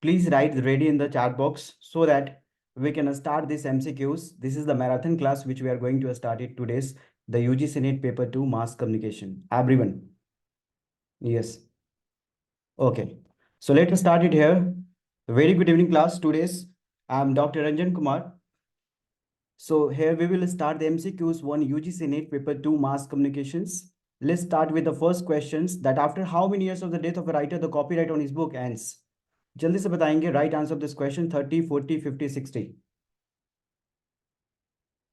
please write ready in the chat box so that we can start this MCQs. This is the marathon class which we are going to start it today's, the UGC NET paper 2 mass communication. Everyone. Yes. Okay. So let's start it here. Very good evening class. Today's I'm Dr. Ranjan Kumar. So here we will start the MCQs 1 UGC NET paper 2 mass communications. Let's start with the first questions that after how many years of the death of a writer the copyright on his book ends. जल्दी से बताएंगे right answer of this question 30, 40, 50, 60.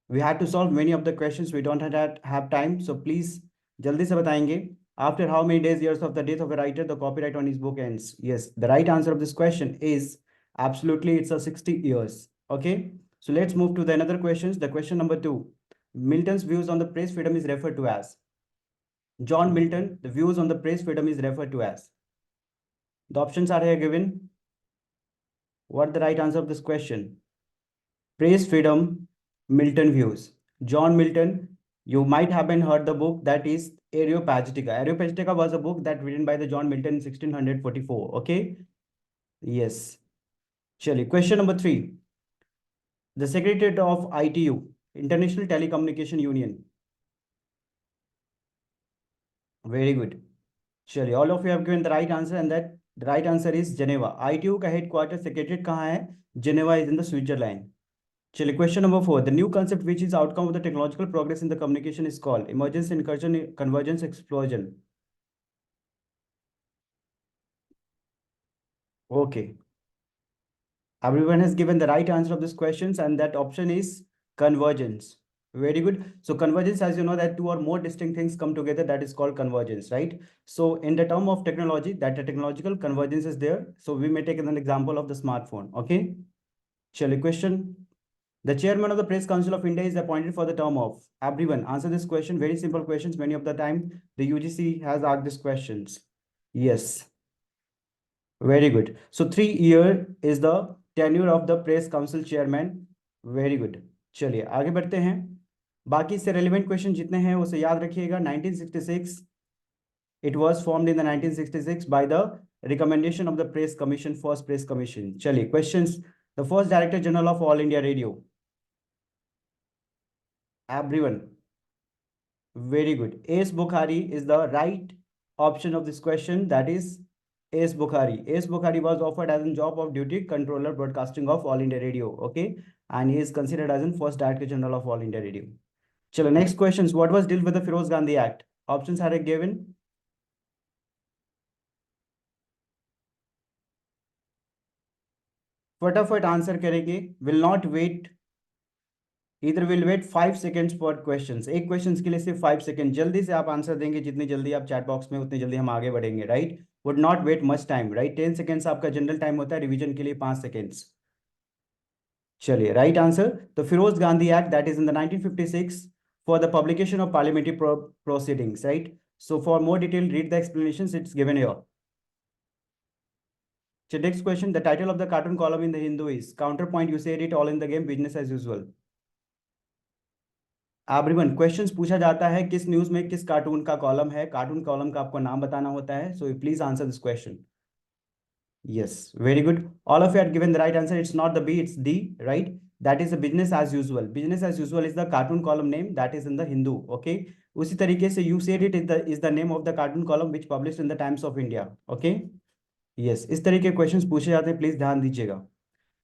We had to solve many of the questions. We don't have time. So please जल्दी से बताएंगे after how many days years of the death of a writer the copyright on his book ends. Yes, the right answer of this question is absolutely it's a 60 years. Okay. So let's move to the another questions. The question number 2. Milton's views on the press freedom is referred to as. John Milton, the views on the press freedom is referred to as. The options are here given. What the right answer of this question? Press freedom, Milton views. John Milton, you might have been heard the book that is Areopagitica. Areopagitica was a book that written by the John Milton in 1644. Okay. Yes. Chali. Question number 3. The Secretariat of ITU, International Telecommunication Union. Very good. Chali. All of you have given the right answer and that the right answer is Geneva. ITU का headquarter secretariat कहाँ है? Geneva is in the Switzerland. Chali. Question number 4. The new concept which is outcome of the technological progress in the communication is called emergence, incursion, convergence, explosion. Okay. Everyone has given the right answer of these questions and that option is convergence. Very good. So convergence, as you know, that two or more distinct things come together, that is called convergence, right? So in the term of technology, that the technological convergence is there. So we may take an example of the smartphone. Okay. Shall question? The chairman of the Press Council of India is appointed for the term of. Everyone answer this question. Very simple questions. Many of the time the UGC has asked these questions. Yes. Very good. So 3 year is the tenure of the Press Council chairman. Very good. चलिए आगे बढ़ते हैं. बाकी से relevant question जितने हैं उसे याद रखिएगा. 1966 it was formed in the 1966 by the recommendation of the Press Commission, first Press Commission. चलिए questions. The first Director General of All India Radio. Everyone. Very good. A.S. Bukhari is the right option of this question. That is A.S. Bukhari. A.S. Bukhari was offered as a job of duty controller broadcasting of All India Radio. Okay. And he is considered as the first Director General of All India Radio. Chalo, next questions. What was dealt with the Feroz Gandhi Act? Options are given. फटाफट answer करेंगे. Will not wait. Either will wait 5 seconds per questions. एक questions के लिए सिर्फ 5 seconds. जल्दी से आप answer देंगे. जितनी जल्दी आप chat box में उतनी जल्दी हम आगे बढ़ेंगे. Right? Would not wait much time. Right? 10 seconds आपका जनरल टाइम होता है. रिवीजन के लिए 5 seconds. चलिए राइट आंसर. तो Feroze Gandhi act that is in the 1956 for the publication of parliamentary proceedings, right? So for more detail, read the explanations. It's given here. So next question, the title of the cartoon column in the Hindu is counterpoint. You said it all in the game, business as usual. Everyone, questions पूछा जाता है किस news में किस cartoon का column है. Cartoon column का आपको नाम बताना होता है. So please answer this question. Yes, very good. All of you had given the right answer. It's not the B, it's D, right? That is the business as usual. Business as usual is the cartoon column name that is in the Hindu. Okay. उसी तरीके से you said it is the name of the cartoon column which published in the Times of India. Okay. Yes. इस तरीके के questions पूछे जाते हैं. Please ध्यान दीजिएगा.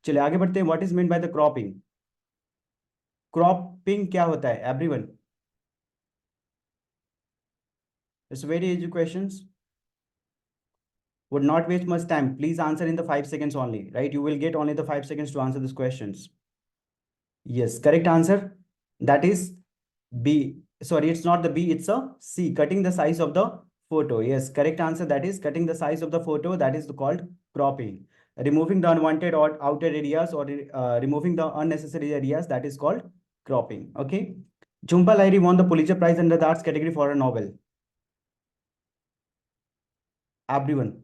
चलिए आगे बढ़ते हैं. What is meant by the cropping? Cropping क्या होता है? Everyone. It's very easy questions. Would not waste much time. Please answer in the 5 seconds only. Right? You will get only the 5 seconds to answer these questions. Yes, correct answer. That is B. Sorry, it's not the B, it's a C. Cutting the size of the photo. Yes, correct answer. That is cutting the size of the photo. That is called cropping. Removing the unwanted or outer areas or removing the unnecessary areas. That is called cropping. Okay. Jhumpa Lahiri won the Pulitzer Prize under the arts category for a novel. Everyone.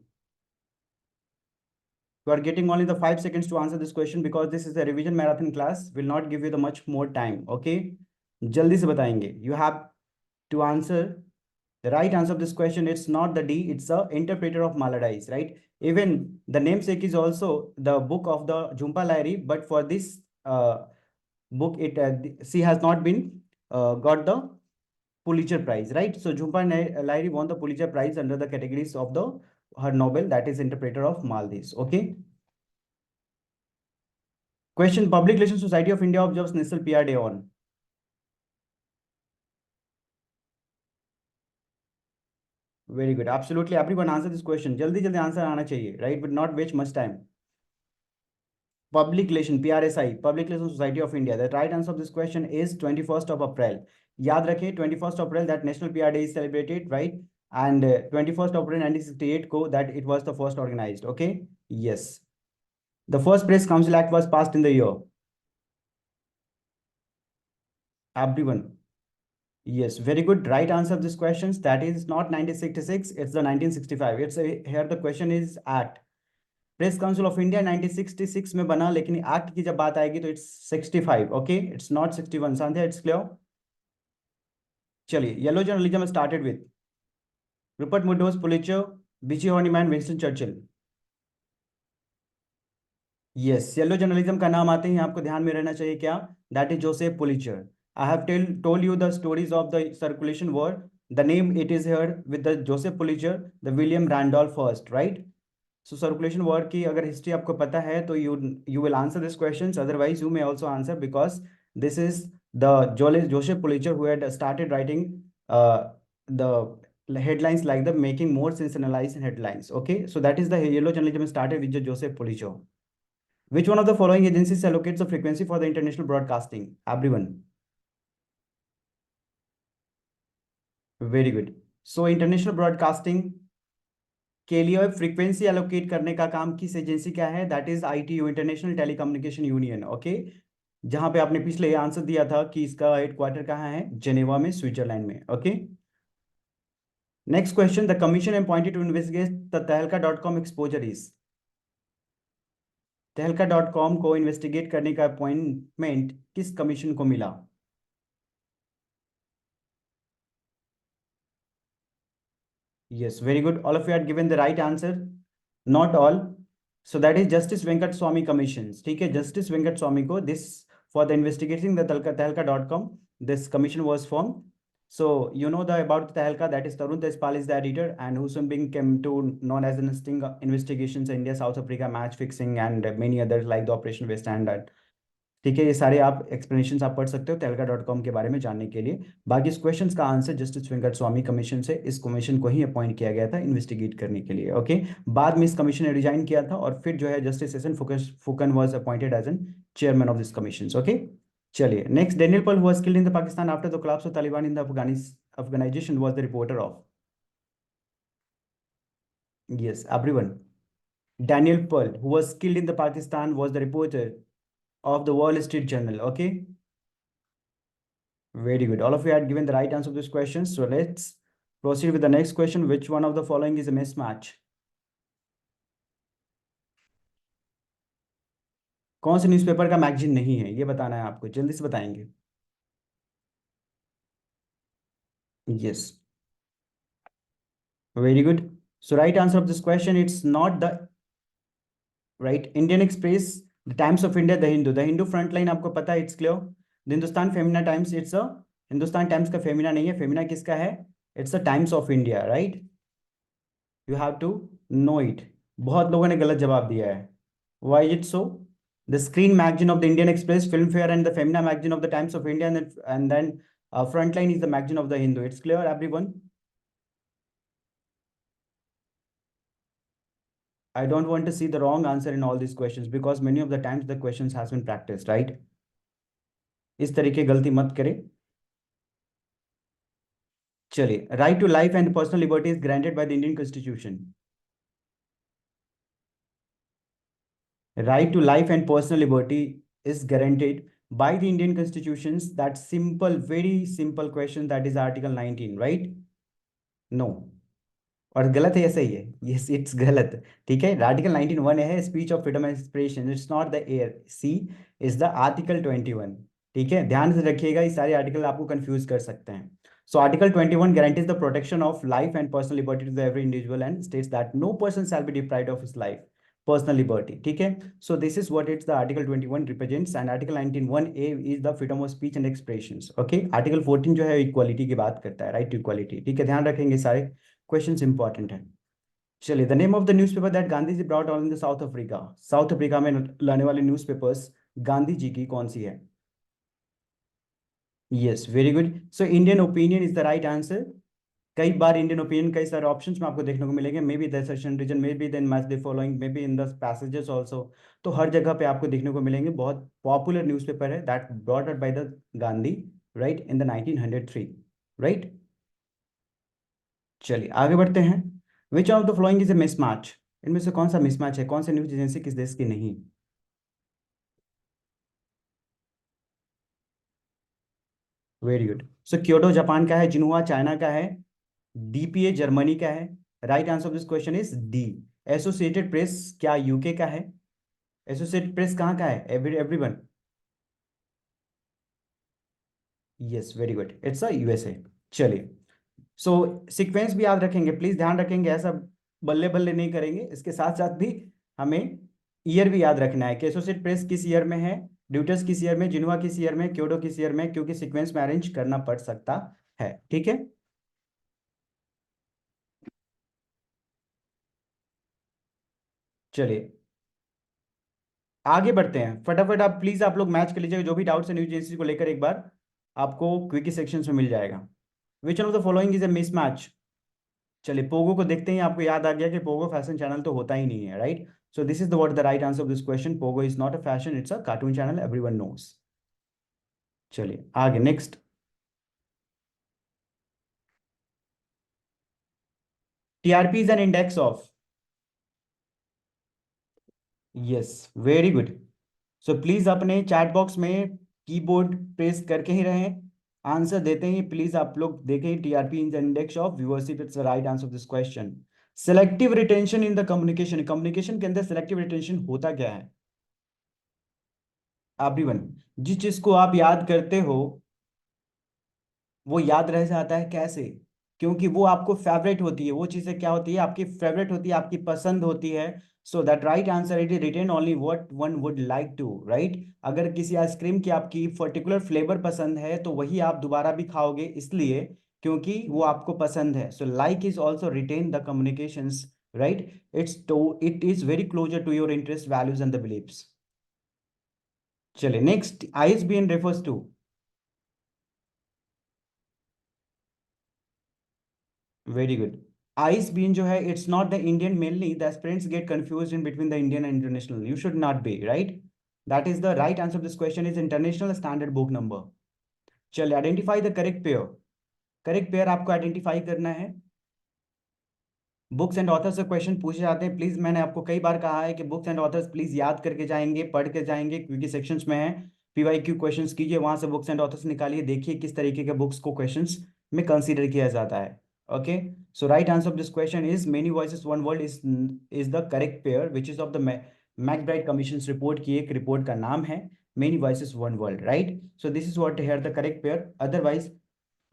You are getting only the 5 seconds to answer this question because this is a revision marathon class. Will not give you the much more time. Okay. जल्दी से बताएंगे. You have to answer The right answer of this question, it's not the D, it's the interpreter of Maladies, right? Even the namesake is also the book of the Jhumpa Lahiri, but for this book, she has not been got the Pulitzer Prize, right? So Jhumpa Lahiri won the Pulitzer Prize under the categories of the her novel, that is Interpreter of Maldives. Okay. Question: Public Relations Society of India observes National PR Day on. Very good. Absolutely. Everyone answer this question. जल्दी जल्दी answer आना चाहिए, right? But not waste much time. Public Relation, PRSI, Public Relations Society of India. The right answer of this question is 21st of April. याद रखें 21st of April that National PR Day is celebrated, right? And 21st of April 1968 को that it was the first organized. Okay. Yes. The first Press Council Act was passed in the year. Everyone. Yes, very good. Right answer of this questions. That is not 1966, it's the 1965. Here the question is act. Press council of India 1966 में बना, लेकिन act की जब बात आएगी तो it's 65. Okay, it's not 61. Sandhya, it's clear. चलिए, yellow journalism started with Rupert Murdoch's, Pulitzer, B G Horniman, Winston Churchill. Yes, yellow journalism का नाम आते ही आपको ध्यान में रहना चाहिए क्या? That is Joseph Pulitzer. I have told you the stories of the circulation war. The name it is here with the Joseph Pulitzer, the William Randolph Hearst, right? So circulation war की अगर history आपको पता है तो you will answer these questions. Otherwise, you may also answer because this is the Joseph Pulitzer who had started writing the headlines like the making more sensationalized headlines. Okay, so that is the yellow journalism started with the Joseph Pulitzer. Which one of the following agencies allocates the frequency for the international broadcasting? Everyone. Very good. So international broadcasting के लिए frequency allocate करने का काम किस agency का है? That is ITU, international telecommunication union. Okay, जहां पे आपने पिछले आंसर दिया था कि इसका हेडक्वार्टर कहाँ है? जेनेवा में, स्विट्जरलैंड में. Okay. Next question: the commission appointed to investigate the तहलका.com एक्सपोजर इज. तहलका.com को इन्वेस्टिगेट करने का अपॉइंटमेंट किस कमीशन को मिला? Yes, very good. All of you had given the right answer. Not all. So that is Justice Venkat Swamy commissions. ठीक है, Justice Venkat Swamy को this for the investigating the Tehelka.com this commission was formed. So you know the about the Tehelka, that is Tarun Tejpal is the editor, and Hussein Bing came to known as the sting investigations in India, South Africa, match fixing, and many others like the Operation West Standard. ठीक है, ये सारे आप explanation आप पढ़ सकते हो Tehelka.com के बारे में जानने के लिए. बाकी इस क्वेश्चन का आंसर जस्टिस वेंकट स्वामी कमीशन से, इस कमीशन को ही अपॉइंट किया गया था इन्वेस्टिगेट करने के लिए. ओके, बाद में इस कमीशन ने रिजाइन किया था और फिर जो है justice S N Phukan was appointed as an chairman of this commission. Okay, चलिए next. Daniel Pearl who was killed in the Pakistan after the collapse of Taliban in the Afghanisation was the reporter of. Yes, everyone. Daniel Pearl, who was killed in the Pakistan, was the reporter of the Wall Street Journal. Okay, very good. All of you had given the right answer to this question. So let's proceed with the next question. Which one of the following is a mismatch? कौन से newspaper का magazine नहीं है, ये बताना है आपको. जल्दी से बताएंगे. Yes, very good. So right answer of this question, it's not the right. Indian Express, the Times of India, the Hindu Frontline आपको पता है, it's clear. The Hindustan Femina Times, it's a Hindustan Times का फेमिना नहीं है. फेमिना किसका है? It's the Times of India, right? You have to know it. बहुत लोगों ने गलत जवाब दिया है. Why is it so? The Screen magazine of the Indian Express, Filmfare, and the Femina magazine of the Times of India, and then Frontline is the magazine of the Hindu. It's clear, everyone? I don't want to see the wrong answer in all these questions because many of the times the questions has been practiced, right? इस तरीके गलती मत करें. चलिए, right to life and personal liberty is granted by the Indian Constitution. Right to life and personal liberty is guaranteed by the Indian constitutions. That simple, very simple question, that is Article 19, right? No. और गलत है, ऐसा ही है. Yes, it's गलत. ठीक है, article 19(1) है speech of freedom of expression. It's not the air. C is the article 21. ठीक है, ध्यान से रखिएगा, ये सारे आर्टिकल आपको कंफ्यूज कर सकते हैं. So Article 21 guarantees the protection of life and personal liberty to the every individual and states that no person shall be deprived of his life, personal liberty. ठीक है? So this is what it's the Article 21 represents, and Article 19(1)(a) is the freedom of speech and expressions. Okay? Article 14 जो है equality की बात करता है, right to equality. ठीक है? ध्यान रखेंगे, सारे questions important है. चलिए, the name of the newspaper that Gandhi ji brought on in the South Africa. South Africa में लाने वाले न्यूज़पेपर्स गांधी जी की कौन सी है? Yes, very good. So Indian opinion is the right answer. कई बार इंडियन ओपिनियन कई सारे ऑप्शंस में आपको देखने को मिलेंगे. May be the session reason, may be then match the following, may be in the passages also. तो हर जगह पे आपको देखने को मिलेंगे. बहुत पॉपुलर न्यूज़पेपर है that brought out by the Gandhi, right, in the 1903, right. चलिए आगे बढ़ते हैं. Which of the following is a mismatch? इनमें से कौन सा मिसमैच है? कौन सी न्यूज एजेंसी किस देश की नहीं? Very good. So Kyoto Japan का है, जिन्हुआ चाइना का है, डीपीए जर्मनी का है. Right answer of this question is D. Associated press क्या यूके का है? एसोसिएटेड प्रेस कहाँ का है? Everyone. Yes, very good, it's a USA. चलिए, सो सीक्वेंस भी याद रखेंगे, प्लीज ध्यान रखेंगे. ऐसा बल्ले बल्ले नहीं करेंगे. इसके साथ साथ भी हमें ईयर भी याद रखना है कि एसोसिएट प्रेस किस ईयर में है, ड्यूटर्स किस ईयर में, जिन्हुआ किस ईयर में, क्योटो किस ईयर में, क्योंकि सीक्वेंस में अरेंज करना पड़ सकता है. ठीक है. चलिए आगे बढ़ते हैं फटाफट. आप प्लीज आप लोग मैच कर लीजिएगा. जो भी डाउट्स है न्यूज एजेंसी को लेकर, एक बार आपको क्विकी सेक्शन में मिल जाएगा. Which one of the following is a mismatch? चलिए, पोगो को देखते ही आपको याद आ गया कि पोगो फैशन चैनल तो होता ही नहीं है, right. So this is the what the right answer of this question. Pogo is not a fashion, it's a cartoon channel, everyone knows. चलिए आगे, next. TRP is an index of. Yes, very good. So please अपने chat box में keyboard press करके ही रहें. Answer देते ही please आप लोग देखें. TRP is index of viewership, it's the right answer of this question. Selective retention in the communication. Communication के अंदर सेलेक्टिव रिटेंशन होता क्या है? एवरीवन, जिस चीज को आप याद करते हो वो याद रह जाता है. कैसे? क्योंकि वो आपको फेवरेट होती है. वो चीजें क्या होती है? आपकी फेवरेट होती है, आपकी पसंद होती है. So that right answer, it is written only what one would like to, right. अगर किसी आइसक्रीम की आपकी पर्टिकुलर फ्लेवर पसंद है तो वही आप दोबारा भी खाओगे, इसलिए क्योंकि वो आपको पसंद है. So like is also written the communications, right. It is very closer to your interest, values and the beliefs. चलिए next. ISBN refers to. Very good. ISBN जो है, it's not the Indian. Mainly the aspirants get confused in between the Indian and international. You should not be, right. That is the right answer of this question is international standard book number. चलिए, identify the correct pair. Correct pair आपको identify करना है. Books and authors से question पूछे जाते हैं. Please, मैंने आपको कई बार कहा है कि बुक्स एंड ऑथर्स प्लीज याद करके जाएंगे, पढ़ के जाएंगे, क्योंकि सेक्शंस में है. PYQ क्वेश्चंस कीजिए, वहां से बुक्स एंड ऑथर्स निकालिए, देखिए किस तरीके के बुक्स को क्वेश्चंस में कंसीडर किया जाता है. Okay. So right answer of this question is many voices one world is the correct pair which is of the MacBride commission report की एक रिपोर्ट का नाम है many voices one world, right. So this is what here the correct pair. Otherwise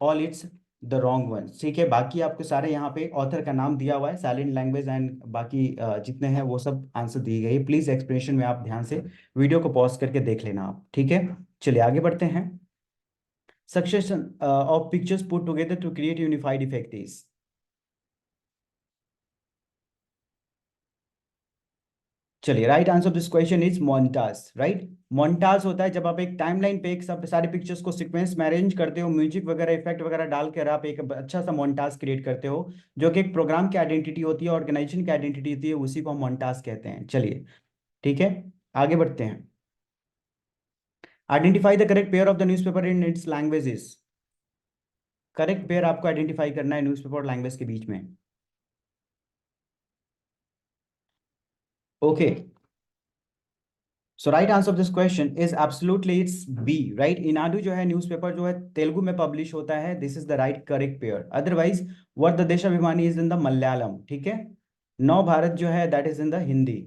all it's the wrong one. ठीक है. बाकी आपके सारे यहाँ पे ऑथर का नाम दिया हुआ है, साइलेंट लैंग्वेज एंड बाकी जितने हैं वो सब आंसर दिए गए. प्लीज एक्सप्लेनेशन में आप ध्यान से वीडियो को पॉज करके देख लेना आप. ठीक है. चलिए आगे बढ़ते हैं. Succession of pictures put together to create unified effect is. चलिए, right answer of this question is montage, right. Montage होता है जब आप एक टाइमलाइन पे एक सब सारे पिक्चर्स को सीक्वेंस में अरेंज करते हो, म्यूजिक वगैरह इफेक्ट वगैरह डालकर आप एक अच्छा सा मोन्टाज क्रिएट करते हो, जो कि एक प्रोग्राम की आइडेंटिटी होती है, ऑर्गेनाइजेशन की आइडेंटिटी होती है, उसी को हम मोन्टाज कहते हैं. चलिए ठीक है, आगे बढ़ते हैं. Identify the correct pair of the newspaper in its languages. Correct pair आपको आइडेंटिफाई करना है न्यूज़पेपर और लैंग्वेज के बीच में. Okay. So right answer of this question is absolutely it's B, right. Eenadu जो है न्यूज़पेपर जो है तेलुगु में पब्लिश होता है. This is the right correct pair. Otherwise what the Deshabhimani is in the Malayalam. ठीक है. नव भारत जो है that is in the Hindi.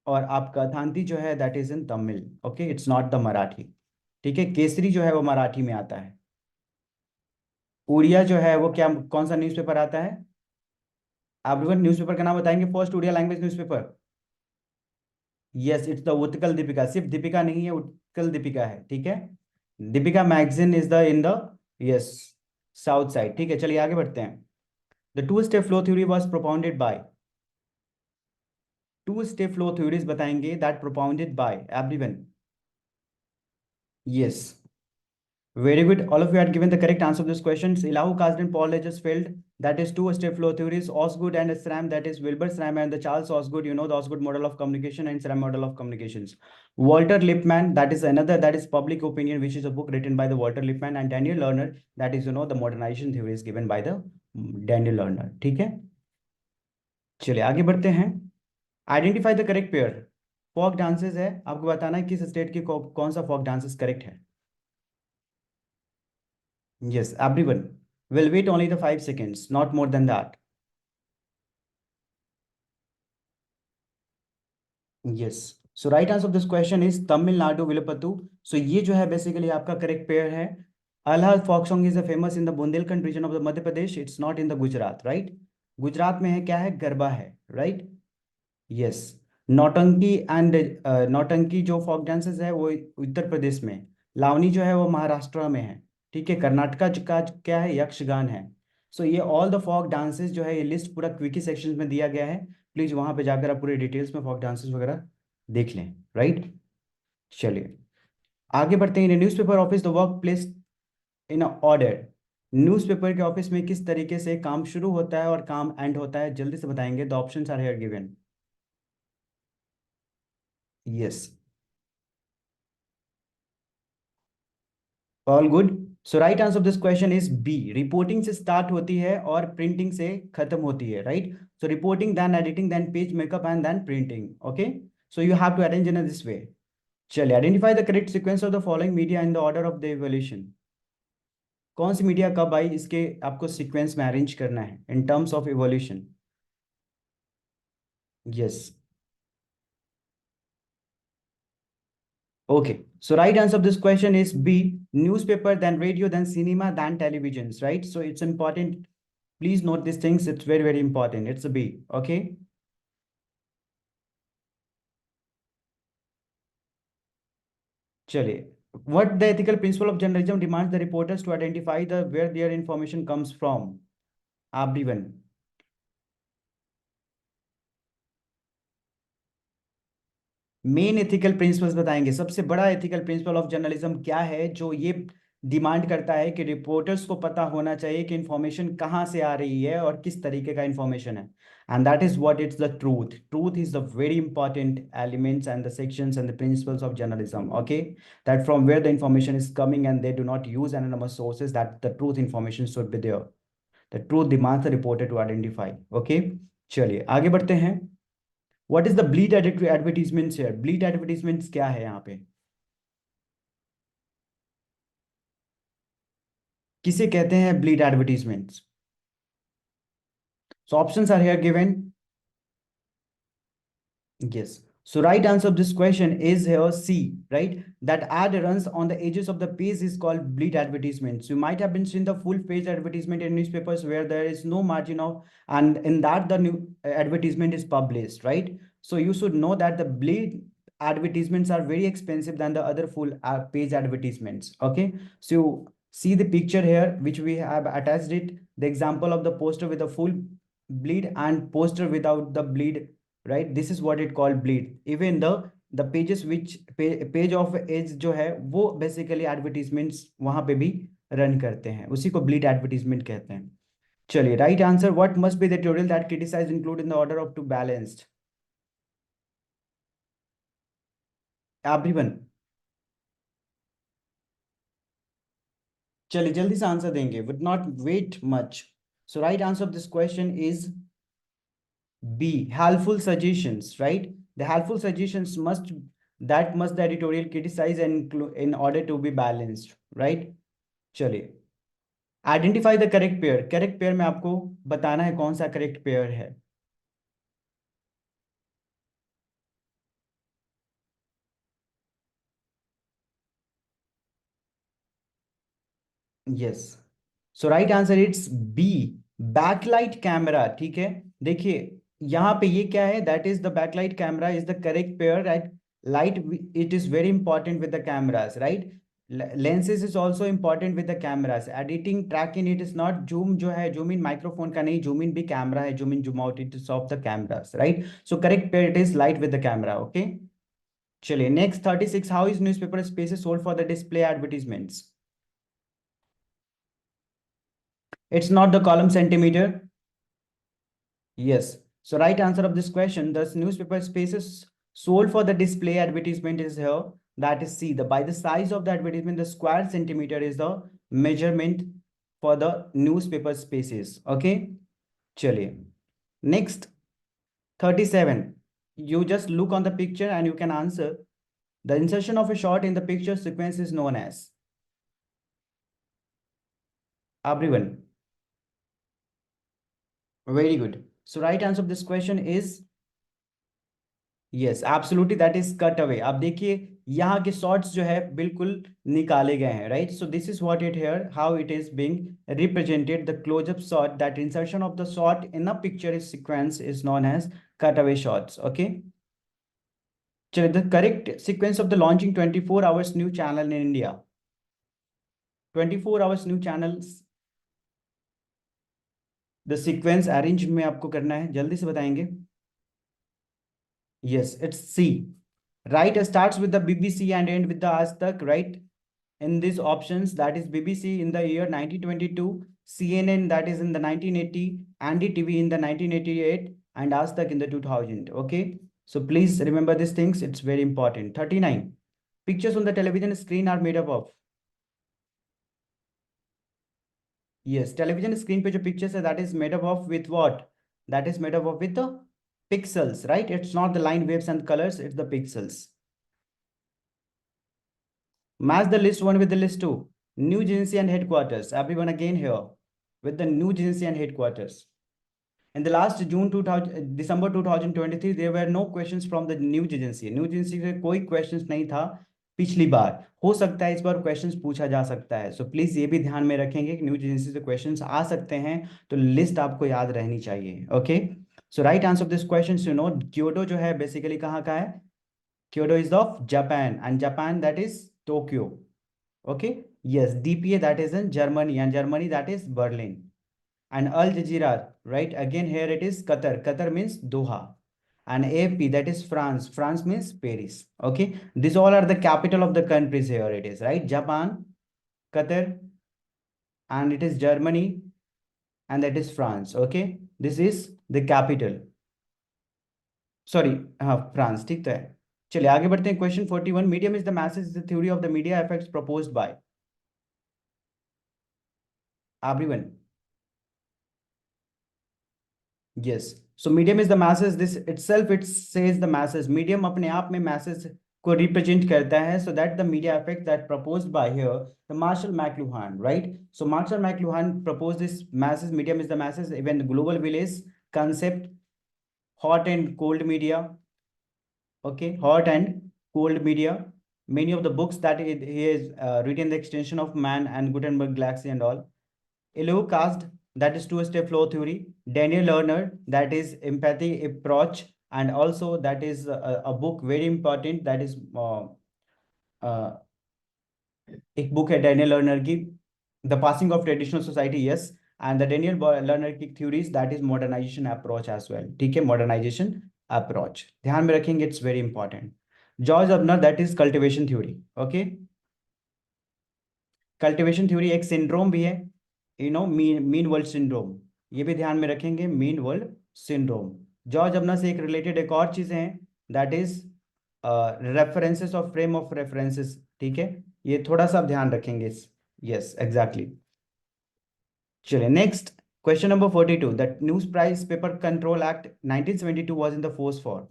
और आपका थांती जो है that is in Tamil. Okay, it's not the Marathi. ठीक है. केसरी जो है वो मराठी में आता है. उड़िया जो है वो क्या, कौन सा न्यूज़पेपर आता है? आप लोग न्यूज़पेपर का नाम बताएंगे, first Oriya language newspaper. Yes, it's the Utkal Dipika. सिर्फ दीपिका नहीं है, उत्कल दीपिका है, ठीक है। Dipika magazine is the in the, yes, south side, ठीक है। चलिए आगे बढ़ते हैं। The two step flow theory was propounded by, two step flow theories बताएंगे that propounded by everyone. Yes, very good. All of you had given the correct answer to this question. Elahu Kazdan, Paul Lagersfeld, that is two-step flow theories. Osgood and SRAM, that is Wilbur SRAM and the Charles Osgood, you know, the Osgood model of communication and SRAM model of communications. Walter Lippmann, that is another, that is Public Opinion, which is a book written by the Walter Lippmann, and Daniel Lerner, that is, you know, the modernization theory is given by the Daniel Lerner. ठीक है, चलिए आगे बढ़ते हैं। Identify the correct pair. Folk dances है, आपको बताना है किस स्टेट की कौन सा फोक डांसेस करेक्ट है। Yes, everyone. We'll wait only the 5 seconds, not more than that. Yes. So right answer of this question is Tamil Nadu Vilapattu. So ये जो है basically आपका correct pair है. Alha folk song is famous in the Bundelkhand region of the Madhya Pradesh. It's not in the Gujarat, right? Gujarat में है क्या है, गरबा है, right? यस। नौटंकी एंड नौटंकी जो फोक डांसेस है वो उत्तर प्रदेश में, लावनी जो है वो महाराष्ट्र में है, ठीक है। कर्नाटका का क्या है, यक्षगान है। सो ये ऑल द फोक डांसेस जो है, ये लिस्ट पूरा क्विकी सेक्शन में दिया गया है। प्लीज वहां पे जाकर आप पूरे डिटेल्स में फोक डांसेस वगैरह देख लें, राइट। चलिए आगे बढ़ते हैं। Newspaper office the work place in order. Newspaper के ऑफिस में किस तरीके से काम शुरू होता है और काम एंड होता है, जल्दी से बताएंगे। The options are here given. Yes, all good. So right answer of this question is B, reporting से स्टार्ट होती है और प्रिंटिंग से खत्म होती है, right. So reporting, then editing, then page makeup and then printing, okay. So you have to arrange in this way. चलिए identify the correct sequence of the following media in the order of the evolution. कौन सी media कब आई, इसके आपको sequence में arrange करना है इन terms of evolution. Yes, okay. So right answer of this question is B, newspaper, then radio, then cinema, then televisions, right? So it's important. Please note these things. It's very, very important. It's a B. Okay. Chale. What the ethical principle of journalism demands the reporters to identify the where their information comes from. Everyone. Main ethical principles बताएंगे। सबसे बड़ा ethical principle of journalism क्या है जो ये demand करता है कि रिपोर्टर्स को पता होना चाहिए कि इंफॉर्मेशन कहाँ से आ रही है और किस तरीके का इंफॉर्मेशन है। And that is what it's the truth. Truth is the very important elements and the sections and the principles of journalism, okay. That from where the information is coming and they do not use anonymous sources, that the truth information should be there. The truth demands the reporter to identify, okay। चलिए आगे बढ़ते हैं। What is the bleed advertisements here. Bleed advertisements क्या है यहाँ पे, किसे कहते हैं bleed advertisements. So options are here given. Yes. So right answer of this question is here C, right? That ad runs on the edges of the page is called bleed advertisements. You might have been seen the full page advertisement in newspapers where there is no margin of, and in that the new advertisement is published, right? So you should know that the bleed advertisements are very expensive than the other full page advertisements. Okay. So you see the picture here, which we have attached it, the example of the poster with the full bleed and poster without the bleed, right? This is what it called bleed. Even the pages which page of edge जो है वो basically advertisements वहां पे भी run करते हैं, उसी को ब्लीड एडवर्टीजमेंट कहते हैं। चलिए right answer, what must be the editorial that criticize include in the order of to balanced. Everyone, चलिए जल्दी से आंसर देंगे, would not wait much. So right answer of this question is B, helpful suggestions, right? The helpful suggestions must, that must the editorial criticize and in order to be balanced, right? चलिए identify the correct pair. Correct pair में आपको बताना है कौन सा correct pair है। Yes, so right answer it's B, backlight camera. ठीक है, देखिए यहाँ पे ये क्या है, that is the backlight camera is the correct pair, right. Light, it is very important with the cameras, right. lenses is also important with the cameras, editing tracking, it is not zoom जो है, zoom in microphone का नहीं, zoom in भी camera है, zoom in zoom out it is of the cameras, right? So correct pair it is light with the camera, okay? चलिए next 36, how is newspaper spaces sold for the display advertisements? It's not the column centimeter. Yes. So right answer of this question, the newspaper spaces sold for the display advertisement is here. That is C. The by the size of the advertisement, the square centimeter is the measurement for the newspaper spaces. Okay. Chaliye. Next, 37. You just look on the picture and you can answer. The insertion of a shot in the picture sequence is known as. Everyone. Very good. So right answer of this question is yes absolutely, that is cut away. अब देखिए यहाँ के shorts जो है बिल्कुल निकाले गए हैं, right. So this is what it here, how it is being represented, the close up shot, that insertion of the shot in a picture is sequence is known as cut away shots, okay. चलिए, the correct sequence of the launching 24 hours new channel in India, 24 hours new channels, the sequence arrange में आपको करना है, जल्दी से बताएंगे। Yes, it's C. Right, starts with the BBC and end with the Aaj Tak, right? In these options, that is BBC in the year 1922, CNN that is in the 1980, Andy TV in the 1988, and Aaj Tak in the 2000. Okay, so please remember these things. It's very important. 39. Pictures on the television screen are made up of. Yes, television screen पे जो pictures है, that is made up of with what? That is made up of with the pixels, right? It's not the line waves and colors, it's the pixels. Match the list one with the list two. New Jersey and headquarters. Everyone again here with the New Jersey and headquarters. In the last December 2023, there were no questions from the New Jersey. New Jersey से कोई questions नहीं था पिछली बार। हो सकता है इस बार questions पूछा जा सकता है। So please ये भी ध्यान में रखेंगे कि New Jersey से questions आ सकते हैं, तो list आपको याद रहनी चाहिए। Okay? So right answer of this question, you know, Kyoto जो है basically कहाँ का है? Kyoto is of Japan, and Japan that is Tokyo. Okay. Yes, DPA that is in Germany, and Germany that is Berlin. And Al Jazeera, right? Again, here it is Qatar. Qatar means Doha. And AP that is France. France means Paris. Okay. These all are the capital of the countries here. It is right. Japan, Qatar, and it is Germany, and that is France. Okay. This is the capital. Sorry, France. ठीक तो है। चलिए आगे बढ़ते हैं। Question 41, medium is the message is the theory of the media effects proposed by everyone. Yes, so medium is the message, this itself it says the message, medium अपने आप में मैसेज को रिप्रेजेंट करता है। So that the media effect that proposed by here the Marshall McLuhan, right. So Marshall McLuhan proposed this message, medium is the message, even the global village concept, hot and cold media. Okay, hot and cold media. Many of the books that he has written the extension of man and Gutenberg galaxy and all. Eloy Cast, that is two-step flow theory. Daniel Lerner, that is empathy approach, and also that is a book very important, that is uh, एक book है Daniel Lerner की, The Passing of Traditional Society, yes, and the Daniel Lerner की theories, that is modernization approach as well. ठीक है, modernization approach ध्यान में रखेंगे, it's very important. George Abner, that is cultivation theory. Okay, cultivation theory एक syndrome भी है, you know, mean world syndrome, ये भी ध्यान में रखेंगे, mean world syndrome. जॉर्ज अबना से एक रिलेटेड एक और चीजें हैं, that is references of frame of references. ठीक है, ये थोड़ा सा ध्यान रखेंगे। Yes exactly. चलिए next, question number 42, the news price paper control act 1972 was in the force for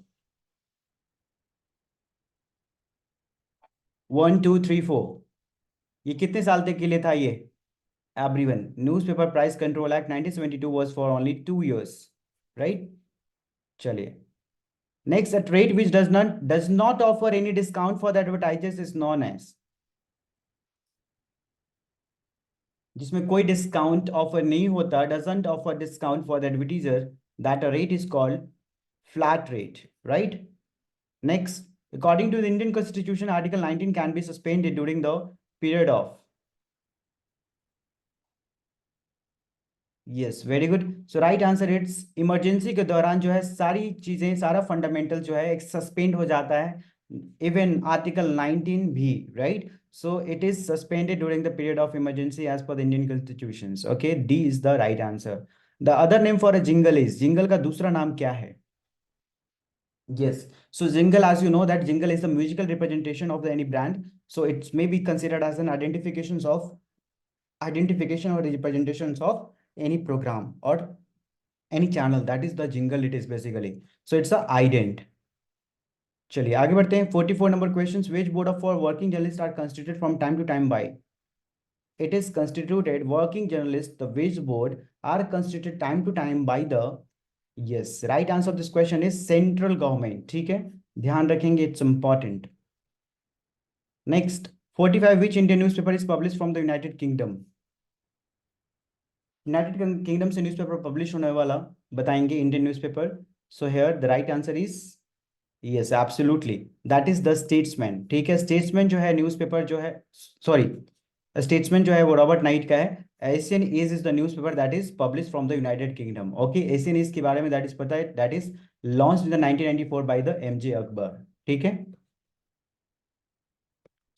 1 2 3 4, ये कितने साल तक के लिए था ये everyone? Newspaper price control act 1972 was for only 2 years, right. चलिए next, a trade which does not offer any discount for the advertisers is known as. जिसमें कोई डिस्काउंट ऑफर नहीं होता, doesn't offer discount for the advertiser, that a rate is called flat rate, right? Next, according to the Indian Constitution, Article 19 can be suspended during the period of. Yes, very good. So right answer is emergency के दौरान जो है सारी चीजें, सारा fundamental जो है एक सस्पेंड हो जाता है, इवन आर्टिकल 19 भी, right? So it is suspended during the period of emergency as per the Indian constitutions. Okay, D is the right answer. The other name for a jingle is, jingle का दूसरा नाम क्या है? Yes. So jingle, as you know, that jingle is the musical representation of any brand. So it may be considered as an identification or representations of any program or any channel. That is the jingle. It is basically. So it's a ident. चलिए आगे बढ़ते हैं. 44 number questions. Which board of for working journalists are constituted from time to time by? It is constituted working journalists. The which board are constituted time to time by the. Yes, right answer of this question is central government. ठीक है, ध्यान रखेंगे, it's important. Next, 45. Which Indian newspaper is published from the United Kingdom? United Kingdom से newspaper publish होने वाला बताएंगे Indian newspaper. So here the right answer is, yes absolutely, that is the statesman. ठीक है, स्टेट्समैन जो है newspaper जो है, सॉरी, स्टेट्समैन जो है वो रॉबर्ट नाइट का है. Asian Age is the newspaper that is publish from the United Kingdom. Okay, Asian Age के बारे में दैट इज पता है, that is launch in the 1994 by the M J Akbar. ठीक है,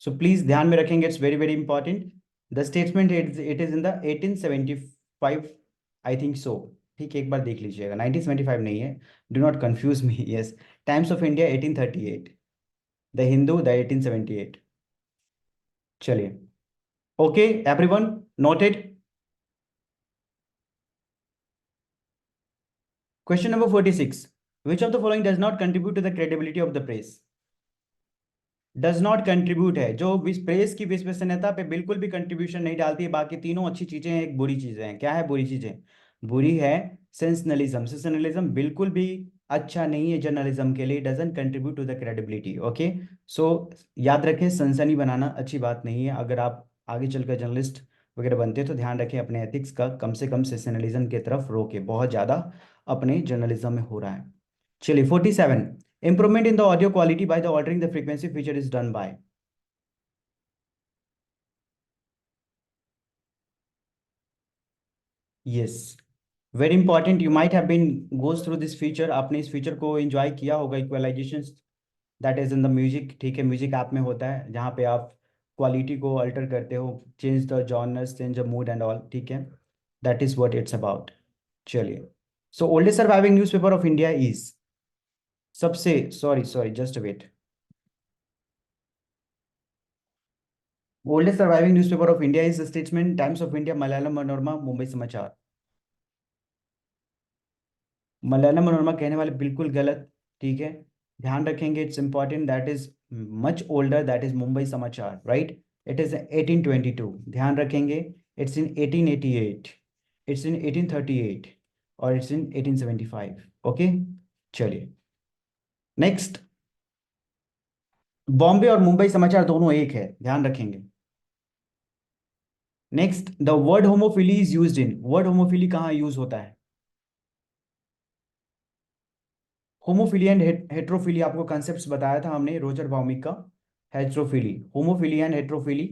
सो प्लीज ध्यान में रखेंगे, it's very very important. The statement it is in the 1875, I think so. ठीक है, एक बार देख लीजिएगा, 1975 नहीं है, do not confuse me. Yes, Times of India 1838, the Hindu the 1878. चलिए, okay everyone, noted. Question number 46. Which of the following does not contribute to the credibility of the press? Does not contribute है जो press की विश्वसनीयता पे बिल्कुल भी contribution नहीं डालती है. बाकी तीनों अच्छी चीजें हैं, एक बुरी चीजें हैं. क्या है बुरी चीजें? बुरी है सेंसनलिज्म. सेंसनलिज्म बिल्कुल भी अच्छा नहीं है जर्नलिज्म के लिए, doesn't contribute to the credibility. Okay, so याद रखें, सनसनी बनाना अच्छी बात नहीं है. अगर आप आगे चलकर जर्नलिस्ट वगैरह बनते हैं तो ध्यान रखें अपने एथिक्स का कम से कम सेंसनलिज्म की तरफ रोके, बहुत ज़्यादा अपने जर्नलिज्म में हो रहा है. चलिए, 47. Improvement in the audio quality by the altering the frequency feature is done by. Yes, very important. You might have been goes through this feature. आपने इस feature को enjoy किया होगा, equalization that is in the music. ठीक है, music app में होता है जहाँ पे आप क्वालिटी को अल्टर करते हो, change the genres, change the mood and all. ठीक है, that is what it's about. चलिए, so oldest surviving newspaper of India is, सबसे, sorry sorry just wait, oldest surviving newspaper of India is Statesman, Times of India, Malayalam Manorama, Mumbai Samachar. Malayalam Manorama कहने वाले बिल्कुल गलत. ठीक है, ध्यान रखेंगे, it's important, that is much older, that is Mumbai समाचार, राइट? It is 1822. ध्यान रखेंगे, इट्स इन 1888, इट्स इन 1838 और इट्स इन 1875. ओके, चलिए नेक्स्ट. बॉम्बे और मुंबई समाचार दोनों एक है, ध्यान रखेंगे. Next, the word homophily is used in, word homophily कहाँ यूज होता है? होमोफिली एंड हेट्रोफिली आपको कॉन्सेप्ट्स बताया था हमने, रोजर भौमिक का. Heterophily, homophily and heterophily,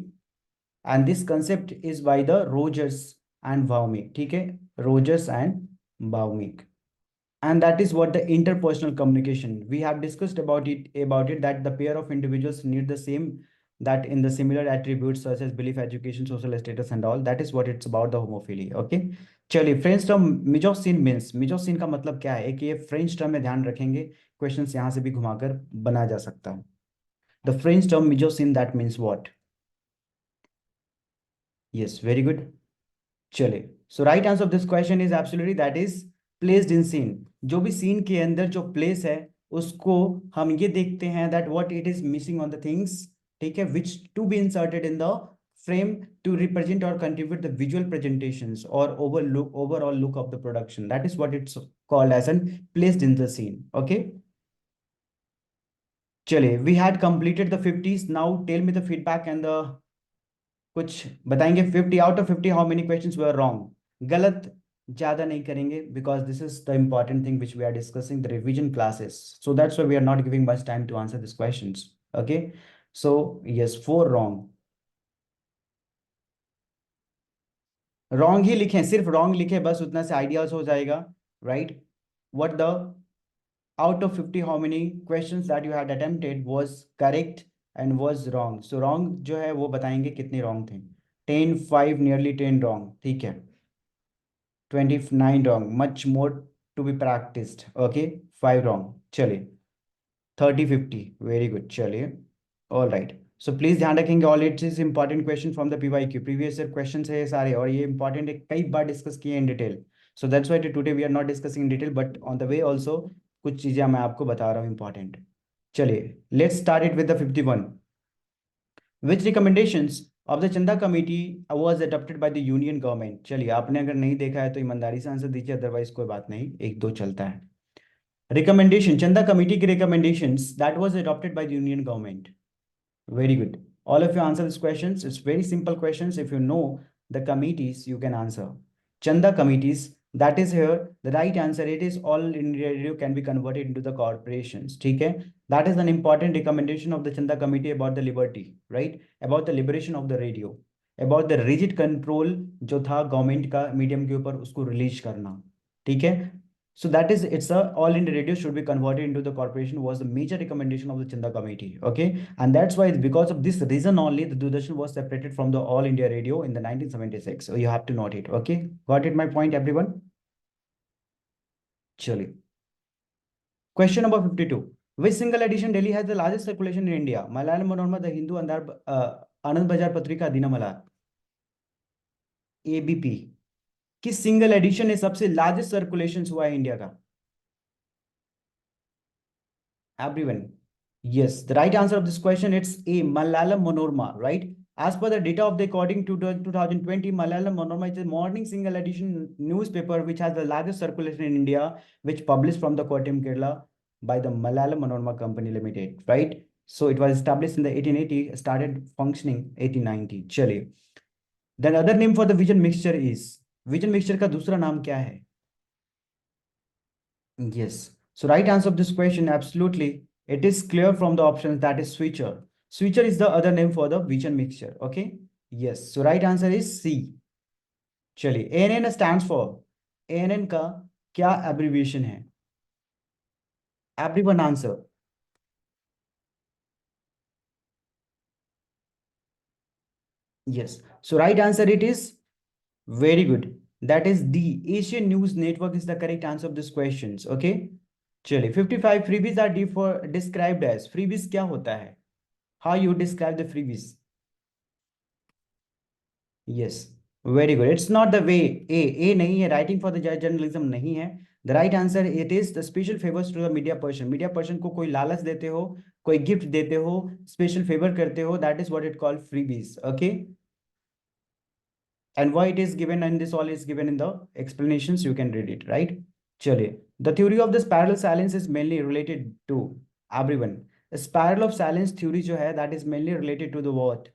and this concept is by the Rogers and Bhowmik. ठीक है, Rogers and Bhowmik, and that is what the interpersonal communication we have discussed about it that the pair of individuals need the same, that in the similar attributes such as belief, education, social status and all, that is what it's about the homophily. Okay, चलिए, French term मिजोसिन means, मिजोसिन का मतलब क्या है? एक ये French term में ध्यान रखेंगे, क्वेश्चंस यहाँ से भी घुमाकर बना जा सकता है. The French term mise en scene, that means what? Yes, very good. चलिए, so right answer of this question is absolutely that is placed in scene. जो भी सीन के अंदर जो प्लेस है उसको हम ये देखते हैं that what it is missing on the things. ठीक है, which to be inserted in the frame to represent or contribute the visual presentations or overall look of the production. That is what it's called as an placed in the scene. Okay, chale, we had completed the 50s. Now tell me the feedback and the कुछ बताएंगे? 50 out of 50 how many questions were wrong? गलत ज्यादा नहीं करेंगे, because this is the important thing which we are discussing the revision classes, so that's why we are not giving much time to answer this questions. Okay, so yes, 4 wrong. Wrong ही लिखें, सिर्फ wrong लिखें, बस उतना से ideas हो जाएगा. Right, what the out of 50 how many questions that you had attempted was correct and was wrong? So wrong जो है वो बताएंगे कितने wrong थे. 10, 5, nearly 10 wrong. ठीक है. 29 wrong, much more to be practiced. Okay, 5 wrong. चलिए. 30, 50, very good. चलिए. All right. So please ध्यान रखेंगे, all it is important question from the PYQ. Previous year questions है ये सारे, और ये important है, कई बार डिस्कस किए in detail. So that's why today we are not discussing in detail, but on the way also कुछ चीजें मैं आपको बता रहा हूँ important. चलिए, let's start it with the 51. Which recommendations of the Chanda committee was adopted by the union government? चलिए, आपने अगर नहीं देखा है तो ईमानदारी से आंसर दीजिए, अदरवाइज कोई बात नहीं, एक दो चलता है. Recommendation, Chanda committee की recommendations that was adopted by the union government. Very good. All of you answer these questions. It's very simple questions. If you know the committees, you can answer. Chanda committees, that is here. The right answer, it is all India Radio can be converted into the corporations. ठीक है? That is an important recommendation of the Chanda committee about the liberty, right? About the liberation of the radio. About the rigid control जो था government का medium के ऊपर, उसको release करना. ठीक है? So that is, it's a all India radio should be converted into the corporation was the major recommendation of the Chanda committee. Okay, and that's why because of this reason only the Doordarshan was separated from the All India Radio in the 1976. So you have to note it. Okay, got it my point, everyone? Chali. Question number 52. Which single edition Delhi has the largest circulation in India? Malayalam Manorama, The Hindu, Andar, Anand Bazar Patrika, Dinamala. ABP. किस single addition है सबसे largest circulation हुआ है India का? Everyone. Yes, the right answer of this question, it's A, Malayalam Manorama, right? As per the data of the according to 2020, Malayalam Manorama is a morning single edition newspaper which has the largest circulation in India, which published from the Kottayam, Kerala by the Malayalam Manorama Company Limited, right? So it was established in the 1880, started functioning 1890. चलिए. Then other name for the vision mixture is, vision mixture का दूसरा नाम क्या है? Yes. So right answer of this question, absolutely. It is clear from the options, that is switcher. Switcher is the other name for the vision mixture. Okay. Yes. So right answer is C. चलिए, ANN stands for, ANN का क्या abbreviation है? Everyone answer. Yes. So right answer it is, very good. That is D. Asian News Network is the correct answer of these questions. Okay. चलिए, 55 freebies are described as. Freebies क्या होता है? How you describe the freebies? Yes, very good. It's not the way. A नहीं है. Writing for the journalism नहीं है. The right answer it is the special favors to the media person. Media person को कोई लालच देते हो, कोई गिफ्ट देते हो, special favor करते हो, that is what it called freebies. Okay. And why it is given, and this all is given in the explanations. You can read it, right? चलिए, the theory of the spiral silence is mainly related to, everyone. The spiral of silence theory जो है, that is mainly related to the what?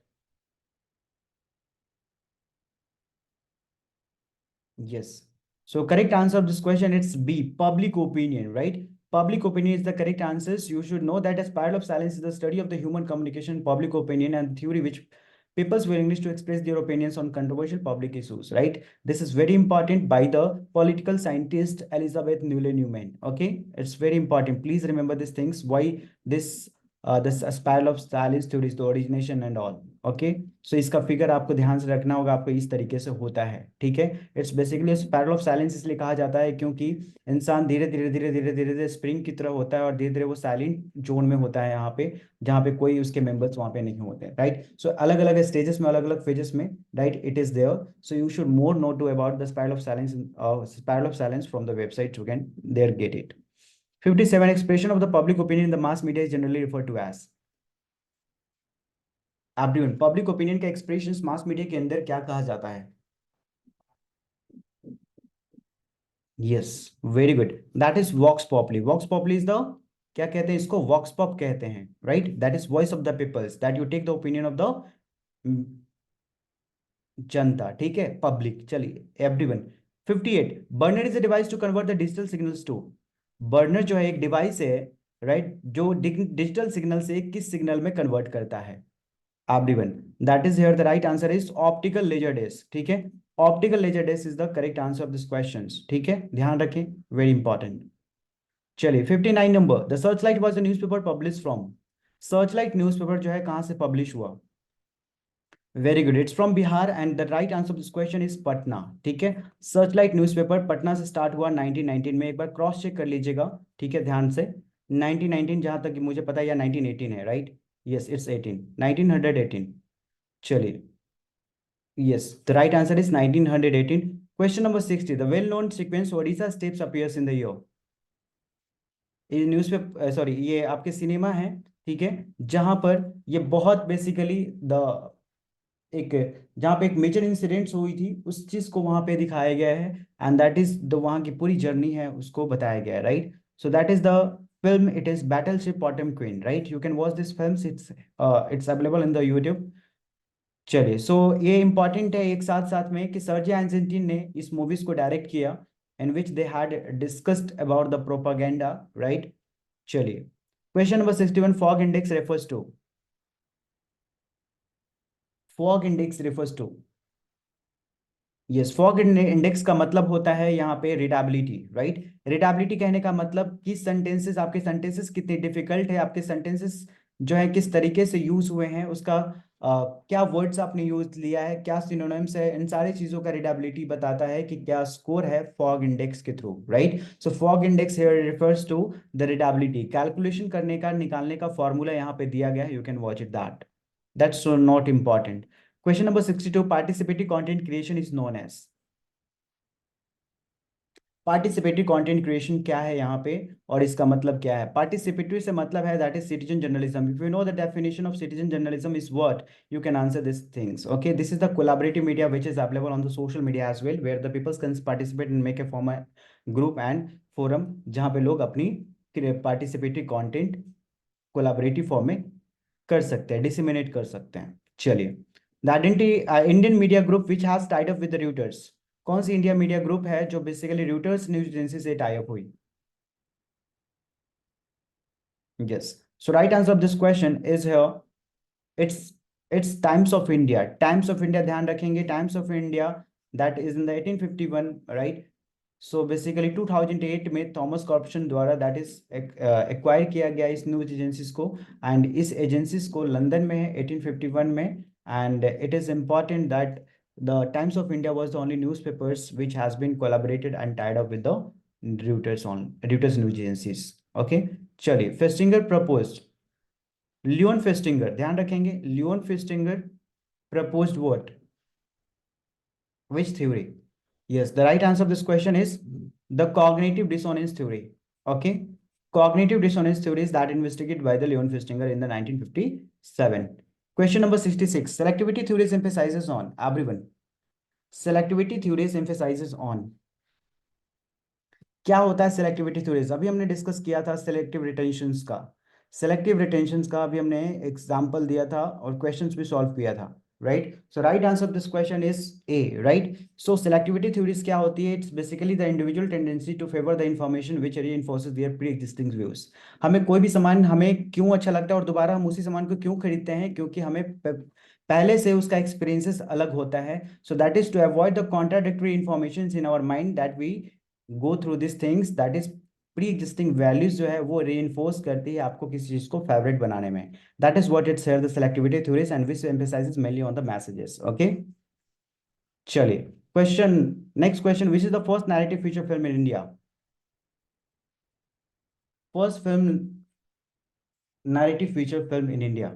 Yes. So correct answer of this question, it's B, public opinion, right? Public opinion is the correct answers. You should know that a spiral of silence is the study of the human communication, public opinion, and theory which people's willingness to express their opinions on controversial public issues, right? This is very important by the political scientist Elizabeth Newley Newman. Okay, it's very important. Please remember these things. Why this spiral of silence theory is the origination and all. Okay, so इसका figure आपको ध्यान से रखना होगा, आपको इस तरीके से होता है. ठीक है, it's basically spiral of silence इसलिए कहा जाता है क्योंकि इंसान धीरे धीरे धीरे धीरे धीरे धीरे स्प्रिंग की तरह होता है और धीरे धीरे वो साइलेंट जोन में होता है, यहाँ पे जहाँ पे कोई उसके मेंबर्स वहाँ पे नहीं होते. राइट, सो अलग अलग स्टेजेस में, अलग अलग फेजेस में, right, it is there. So you should more know to about the spiral of silence from the website. You can there get it. 57 expression of the public opinion in the mass media is generally referred to as. Everyone, public opinion का expressions mass media के अंदर क्या कहा जाता है? Yes, very good. That is vox populi. Vox populi is the, क्या कहते हैं इसको? वॉक्स पॉप कहते हैं, right? That is voice of the peoples, that you take the opinion of the janata, ठीक है, पब्लिक, चलिए everyone. 58, burner is a device to convert the digital signals to. Burner जो है एक डिवाइस है, राइट, जो डिजिटल सिग्नल से किस सिग्नल में कन्वर्ट करता है। Everyone, that is here the right answer is optical laser disc, ठीक है। Optical laser disc is the correct answer of this question, ठीक है, ध्यान रखें, वेरी इंपॉर्टेंट। चलिए 59 number, the searchlight was the newspaper publish from. Searchlight newspaper जो है कहाँ से पब्लिश हुआ। Very good, it's from Bihar and the right answer of this question is Patna, ठीक है। सर्चलाइट न्यूज़पेपर पटना से स्टार्ट हुआ 1919 में, एक बार क्रॉस चेक कर लीजिएगा, ठीक है, ध्यान से। 1919 जहां तक कि मुझे पता है, या 1918 है, राइट, यस इट्स 18, 1918। चलिए, yes the right answer is 1918। Question number 60, the well known sequence Odisha steps appears in the year. ये न्यूज़ पे सॉरी, ये आपके सिनेमा है, ठीक है, जहां पर ये बहुत बेसिकली द एक, जहाँ पे एक मेजर इंसिडेंट्स हुई थी उस चीज को वहां पे दिखाया गया है, एंड दैट इज द वहाँ की पूरी जर्नी है उसको बताया गया है, right. So that is the film, it is Battleship Potemkin, right, you can watch this film, it's available in the YouTube. चलिए, सो ये इंपॉर्टेंट है एक साथ साथ में कि सर्जी एंजेंटिन ने इस मूवीज को डायरेक्ट किया, in which they had discussed about the propaganda, right. चलिए, question number 61, fog index refers to. Fog index refers to, yes, fog index का मतलब होता है यहाँ पे रीडेबिलिटी, राइट। रीडेबिलिटी कहने का मतलब कि सेंटेंसेस, आपके सेंटेंसेस कितने डिफिकल्ट है, आपके सेंटेंसेस जो है किस तरीके से यूज हुए हैं, उसका क्या वर्ड्स आपने यूज लिया है, क्या सिनोनिम्स है, इन सारी चीजों का रीडेबिलिटी बताता है कि क्या स्कोर है फॉग इंडेक्स के through, right. So fog index here refers to the readability, calculation करने का, निकालने का फॉर्मूला यहाँ पे दिया गया है, you can watch it, that's not important. Question number 62, participatory content creation is known as। Participatory content creation क्या है यहाँ पे, और इसका मतलब क्या है। पार्टिसिपेटरी से मतलब है that is citizen journalism, if you know the definition of citizen journalism is what, you can answer this things, okay. This is the collaborative media which is available on the social media as well, where the peoples can participate and make a form a group and forum, जहाँ पे लोग अपनी participatory content collaborative form में कर सकते हैं, disseminate कर सकते हैं। चलिए, the Indian media group which has tied up with routers. कौन सी इंडिया मीडिया ग्रुप है जो बेसिकली रूटर्स न्यूज एजेंसी से टाई अप हुई। Yes, so right answer of this question is here, it's it's times of India. Times of India, ध्यान रखेंगे, times of India that is in the 1851, right. So basically 2008 में Thomas corporation द्वारा that is acquire किया गया इस news agencies को, and इस agencies को लंदन में है 1851 में, and it is important that the times of India was the only newspapers which has been collaborated and tied up with the Reuters news agencies, okay। चलिए, Festinger proposed, Leon Festinger, ध्यान रखेंगे, Leon Festinger proposed what, which theory? Yes, the right answer of this question is the cognitive dissonance theory. Okay, cognitive dissonance theory is that investigated by the Leon Festinger in the 1957. Question number 66. Selectivity theories emphasizes on, everyone. Selectivity theories emphasizes on. क्या होता है selectivity theories, अभी हमने discuss किया था selective रिटेंशंस का। Selective रिटेंशंस का अभी हमने एग्जांपल दिया था और क्वेश्चंस भी सॉल्व किया था, right. So right answer of this question is A, right. So selectivity theories क्या होती है, it's basically the individual tendency to favour the information which reinforces their pre existing views. हमें कोई भी सामान हमें क्यों अच्छा लगता है और दोबारा हम उसी सामान को क्यों खरीदते हैं, क्योंकि हमें पहले से उसका एक्सपीरियंसेस अलग होता है। So that is to avoid the contradictory information in our mind that we go through this things, that is pre existing values जो है वो री करती है आपको किसी चीज को फेवरेट बनाने में। That is what it's here the selectivity theories and which emphasises mainly on the messages, okay. चलिए, question, next question, which is the first narrative feature film in India. First film narrative feature film in India,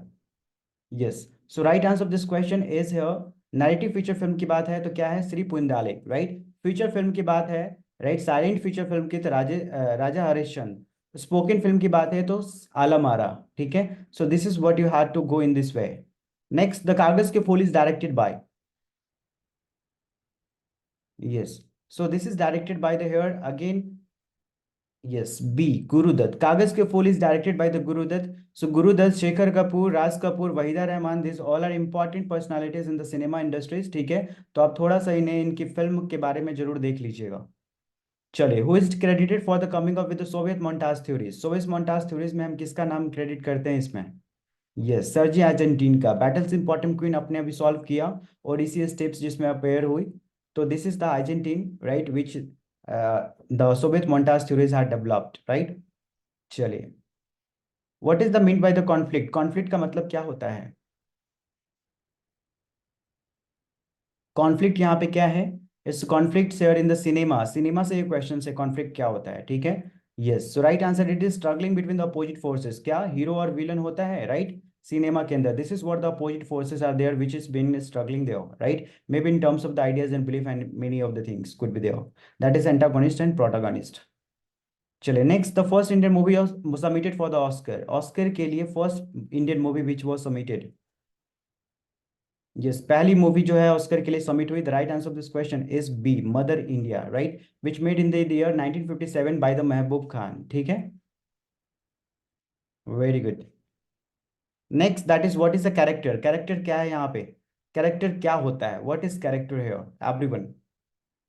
yes. So right answer of this question is here, narrative feature film की बात है तो क्या है, Shri Pundalik, right. Feature film की बात है, right, silent feature film की तो राजा हरिश्चंद्र। स्पोकन फिल्म की बात है तो आलम आरा, ठीक है। So this is what you have to go in this way. Next, the Kaagaz Ke Phool is directed by, yes. So this is directed by the here again, Yes, B. Gurudutt. Kaagaz Ke Phool is directed by the Gurudutt. So Gurudutt, Shekhar Kapoor, Raj Kapoor, Wahida Rahman, these all are important personalities in the cinema industries. ठीक है, तो आप थोड़ा सा इन्हें इनकी film के बारे में जरूर देख लीजिएगा. चलिए, who is credited for the coming of with the Soviet montage theories. Soviet montage theories में हम किसका नाम क्रेडिट करते हैं इसमें? यस, सर्जी अर्जेंटीन का. बैटल्स इन पोटमक्वीन अपने अभी सॉल्व किया और इसी स्टेप्स जिसमें अपेयर हुई. तो this is the Argentine, right, which the Soviet montage theories are developed, right. चलिए, what is the mean by the conflict. Conflict का मतलब क्या होता है? कॉन्फ्लिक्ट यहाँ पे क्या है? इस conflict share in the cinema. Cinema से ये क्वेश्चन से कॉन्फ्लिक्ट क्या होता है, ठीक है. Yes, so right answer, it is struggling between the opposite forces. क्या हीरो और विलन होता है, राइट, सिनेमा के अंदर. This is what the opposite forces are there which is being struggling there, right. May be in terms of the ideas and belief and many of the things could be there. That is antagonist and protagonist. चलिए, next, the first Indian movie submitted for the Oscar. Oscar के लिए first Indian movie which was submitted. Yes, पहली movie जो है Oscar के लिए submit हुई. The right answer of this question is B, Mother India, right, which made in the year 1957 by the Mahboob Khan. ठीक है, very good. Next, that is what is the character. Character क्या है यहाँ पे? कैरेक्टर क्या होता है? What is character here everyone?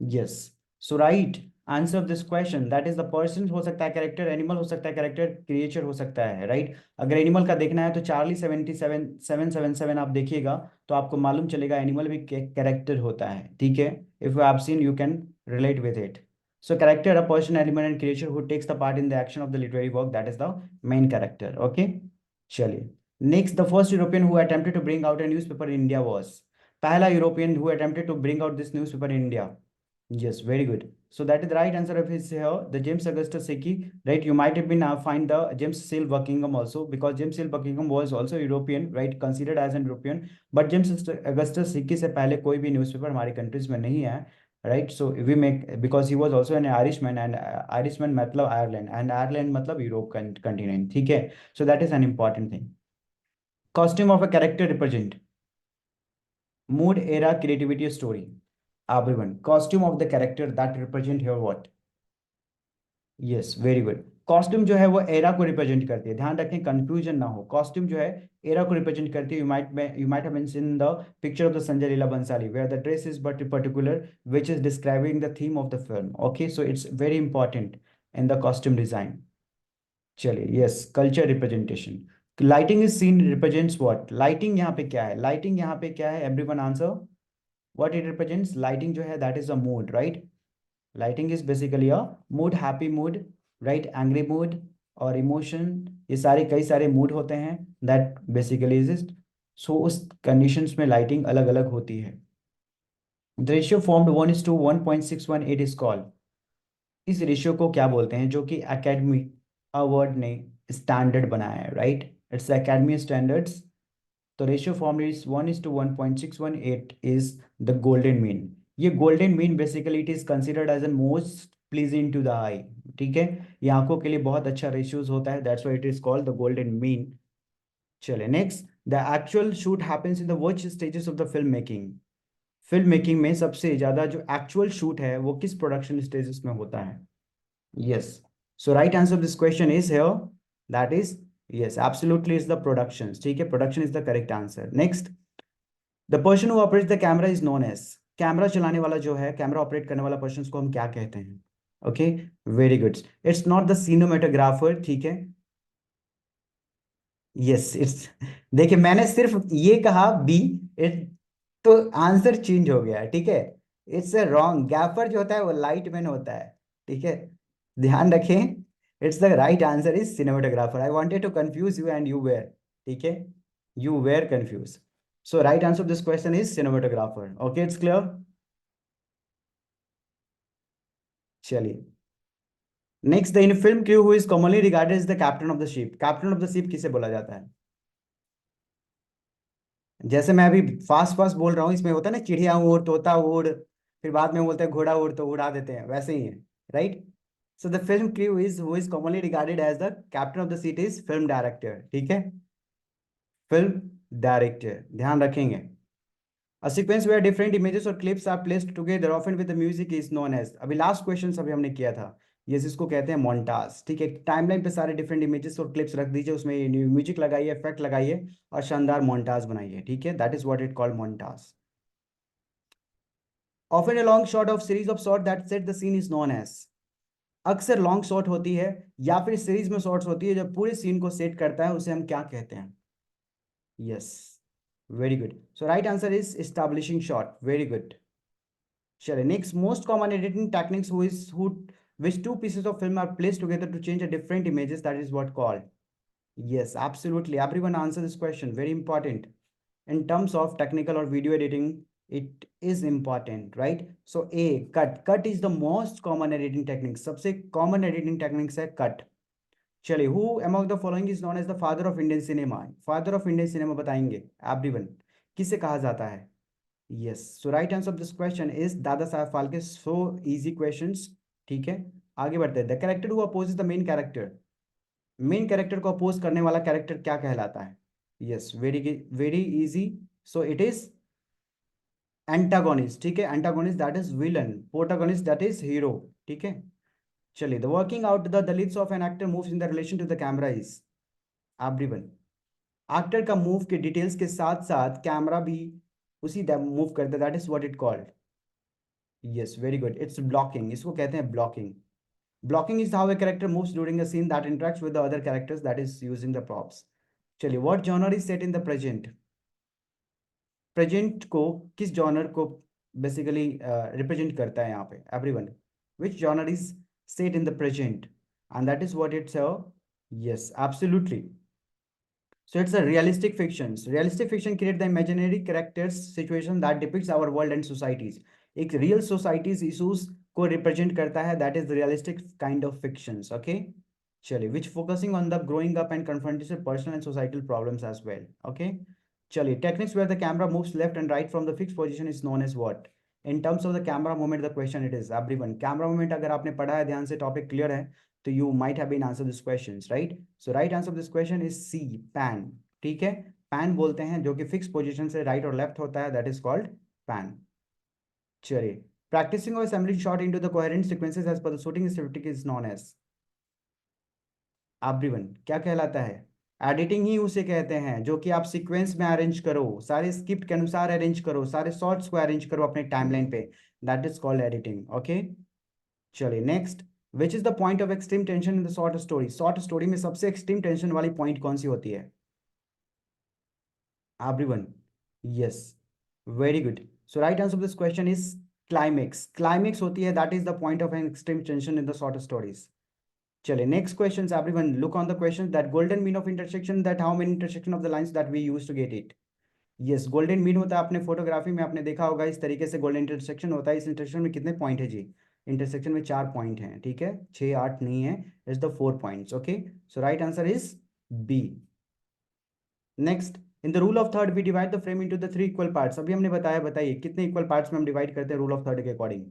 Yes, so right answer of this question, that is the person हो सकता है कैरेक्टर, एनिमल हो सकता है कैरेक्टर, क्रिएचर हो सकता है, राइट. अगर एनिमल का देखना है तो चार्ली 77 आप देखिएगा तो आपको मालूम चलेगा एनिमल भी कैरेक्टर होता है. ठीक है, if you have seen you can relate with it. So character, a person, animal and creature who takes the part in the action of the literary work, that is the main character. Okay, चलिए. Next, the first European who attempted to bring out a newspaper in India was. पहला European who attempted to bring out this newspaper in India. Yes, very good. So that is the right answer of his here, the James Augustus Hickey, right? You might have been find the James Seal Buckingham also, because James Seal Buckingham was also European, right? Considered as an European, but James Augustus Hickey से पहले कोई भी newspaper हमारी countries में नहीं है, right? So we make, because he was also an Irishman, and Irishman मतलब Ireland, and Ireland मतलब Europe continent, ठीक है? So that is an important thing. Costume of a character represent mood, era, creativity, story. Everyone, costume of the character that represent here what? Yes, very good. Costume जो है वो era को represent करती है. ध्यान रखें, कंफ्यूजन ना हो. कॉस्ट्यूम जो है एरा को रिप्रेजेंट करती है. You might have seen the picture of the Sanjay Leela Bhansali where the dress is but particular which is describing the theme of the film. Okay, so it's very important in the costume design. चलिए, yes, culture representation. Lighting is seen represents what. Lighting यहाँ पे क्या है? Lighting यहाँ पे क्या है? Everyone answer. What it represents? Lighting जो है that is a mood, right. Lighting is basically a mood, happy mood, right, angry mood और emotion. ये सारे कई सारे mood होते हैं that basically exist. So उस conditions में lighting अलग अलग होती है. The ratio formed 1:1.618 is called. इस रेशियो को क्या बोलते हैं जो कि एकेडमी अवार्ड ने स्टैंडर्ड बनाया है, राइट. It's academy standards. तो ratio form is 1:1.618 is the golden mean. ये golden mean basically it is considered as an most pleasing to the eye. ठीक है, ये आंखों के लिए बहुत अच्छा रेशियोज होता है, that's why it is called the golden mean. चले, next, the actual shoot happens in the which stages of the film making. Film making में सबसे ज्यादा जो एक्चुअल शूट है वो किस प्रोडक्शन स्टेजेस में होता है? Yes. So right answer of this question is here. That is, yes, absolutely is the productions. ठीक है, production is the correct answer. Next, the person who operates the camera is known as. Camera चलाने वाला जो है, camera operate करने वाला person को हम क्या कहते हैं? Okay, very good. It's not the cinematographer, ठीक है. यस, इट्स, देखिए मैंने सिर्फ ये कहा बी, इट, तो आंसर चेंज हो गया, ठीक है. It's a wrong. गैफर जो होता है वो लाइट मैन होता है, ठीक है. ध्यान रखें, it's the right answer is cinematographer. I wanted to confuse you and you were, ठीक है, you were confuse. So right answer of this question is cinematographer. Okay, it's clear. चलिए, next, the in film crew who is commonly regarded as the captain of the ship. Captain of the ship किसे बोला जाता है? जैसे मैं अभी fast fast बोल रहा हूँ, इसमें होता है ना, चिड़िया उड़, तोता उड़, फिर बाद में बोलते हैं घोड़ा उड़, तो उड़ा देते हैं, वैसे ही है, right. So the film crew is who is commonly regarded as the captain of the seat is film director. ठीक है, फिल्म डायरेक्टर, ध्यान रखेंगे. A sequence where different images or clips are placed together often with the music is known as. अभी last question अभी हमने किया था, yes, इसको कहते हैं मोन्टाज। ठीक है, टाइमलाइन पे सारे डिफरेंट इमेजेस और क्लिप्स रख दीजिए, उसमें म्यूजिक लगाइए, इफेक्ट लगाइए और शानदार मोन्टाज बनाइए। ठीक है, that is what it called montage. Often a long shot of series of shot that set the scene is known as. अक्सर लॉन्ग शॉट होती है या फिर सीरीज में शॉट्स होती है जो पूरे सीन को सेट करता है, उसे हम क्या कहते हैं? Yes, very good. So right answer is establishing shot. Very good. चलिए next, most common editing techniques who which two pieces of film are placed together to change a different images, that is what called? Yes, absolutely, everyone answer this question, very important. In terms of technical or video editing, it is important, right? So a cut is the most common editing technique, सबसे common editing techniques है cut। चलिए, who among the following is known as the father of Indian cinema? father of Indian cinema बताएंगे everyone, किसे कहा जाता है? Yes, so right answer of this question is Dada Saheb Phalke. So easy questions. ठीक है, आगे बढ़ते हैं। The character who opposes the main character, main character को अपोज करने वाला कैरेक्टर क्या कहलाता है? Yes, very very easy. So it is antagonist. ठीक है, antagonist that is villain, protagonist that is hero. ठीक है, चलिए, the working out the lips of an actor moves in the relation to the camera is everyone. Actor का move के details के साथ साथ कैमरा भी उसी मूव करता है, that is what it called. Yes, very good, it's blocking, इसको कहते हैं blocking. Blocking is how a character moves during a scene that interacts with the other characters, that is using the props. चलिए, what genre is set in the present? Present को किस genre को basically represent करता है यहाँ पे everyone? Which genre is set in the present? And that is what it's yes, absolutely. So it's a realistic fictions. Realistic fiction create the imaginary characters situation that depicts our world and societies. एक real societies issues को represent करता है, that is the realistic kind of fictions. Okay, चलिए, which focusing on the growing up and confronting personal and societal problems as well. Okay, चलिए, techniques where the camera moves left and right from the fixed position is known as what? In terms of the camera movement, the question it is everyone. Camera movement अगर आपने पढ़ा है ध्यान से, topic clear है, तो you might have been answer these questions, right? So right answer of this question is C, pan। ठीक है, pan बोलते हैं जो कि फिक्स पोजीशन से राइट और लेफ्ट होता है, that is called pan। चलिए, practicing or assembling shot into the coherent sequences as per the shooting strategy is known as everyone, क्या कहलाता है? एडिटिंग ही उसे कहते हैं जो कि आप सीक्वेंस में अरेंज करो, सारे स्क्रिप्ट के अनुसार अरेंज करो, सारे शॉट्स को अरेंज करो अपने टाइमलाइन पे, that is called editing. Okay, चलिए next, which is the point of extreme tension in the short story? Short story में सबसे एक्सट्रीम टेंशन वाली पॉइंट कौन सी होती है everyone? Yes, very good. So right answer of this question is climax. Climax होती है, that is the point of an extreme tension in the short stories. चलिए next question, everyone look on the question, that golden mean of intersection, that how many intersection of the lines that we use to get it? Yes, golden mean होता है, अपने photography में आपने देखा होगा, इस तरीके से गोल्डन इंटरसेक्शन होता है। इस इंटरसेक्शन में कितने पॉइंट है जी? इंटरसेक्शन में 4 पॉइंट हैं। ठीक है, 6 8 नहीं है, it's the 4 points. Okay, so right answer is B. Next, in the rule of third we divide the frame into the 3 equal parts. अभी हमने बताया, बताइए कितने इक्वल पार्ट्स में हम डिवाइड करते हैं रूल ऑफ थर्ड के according?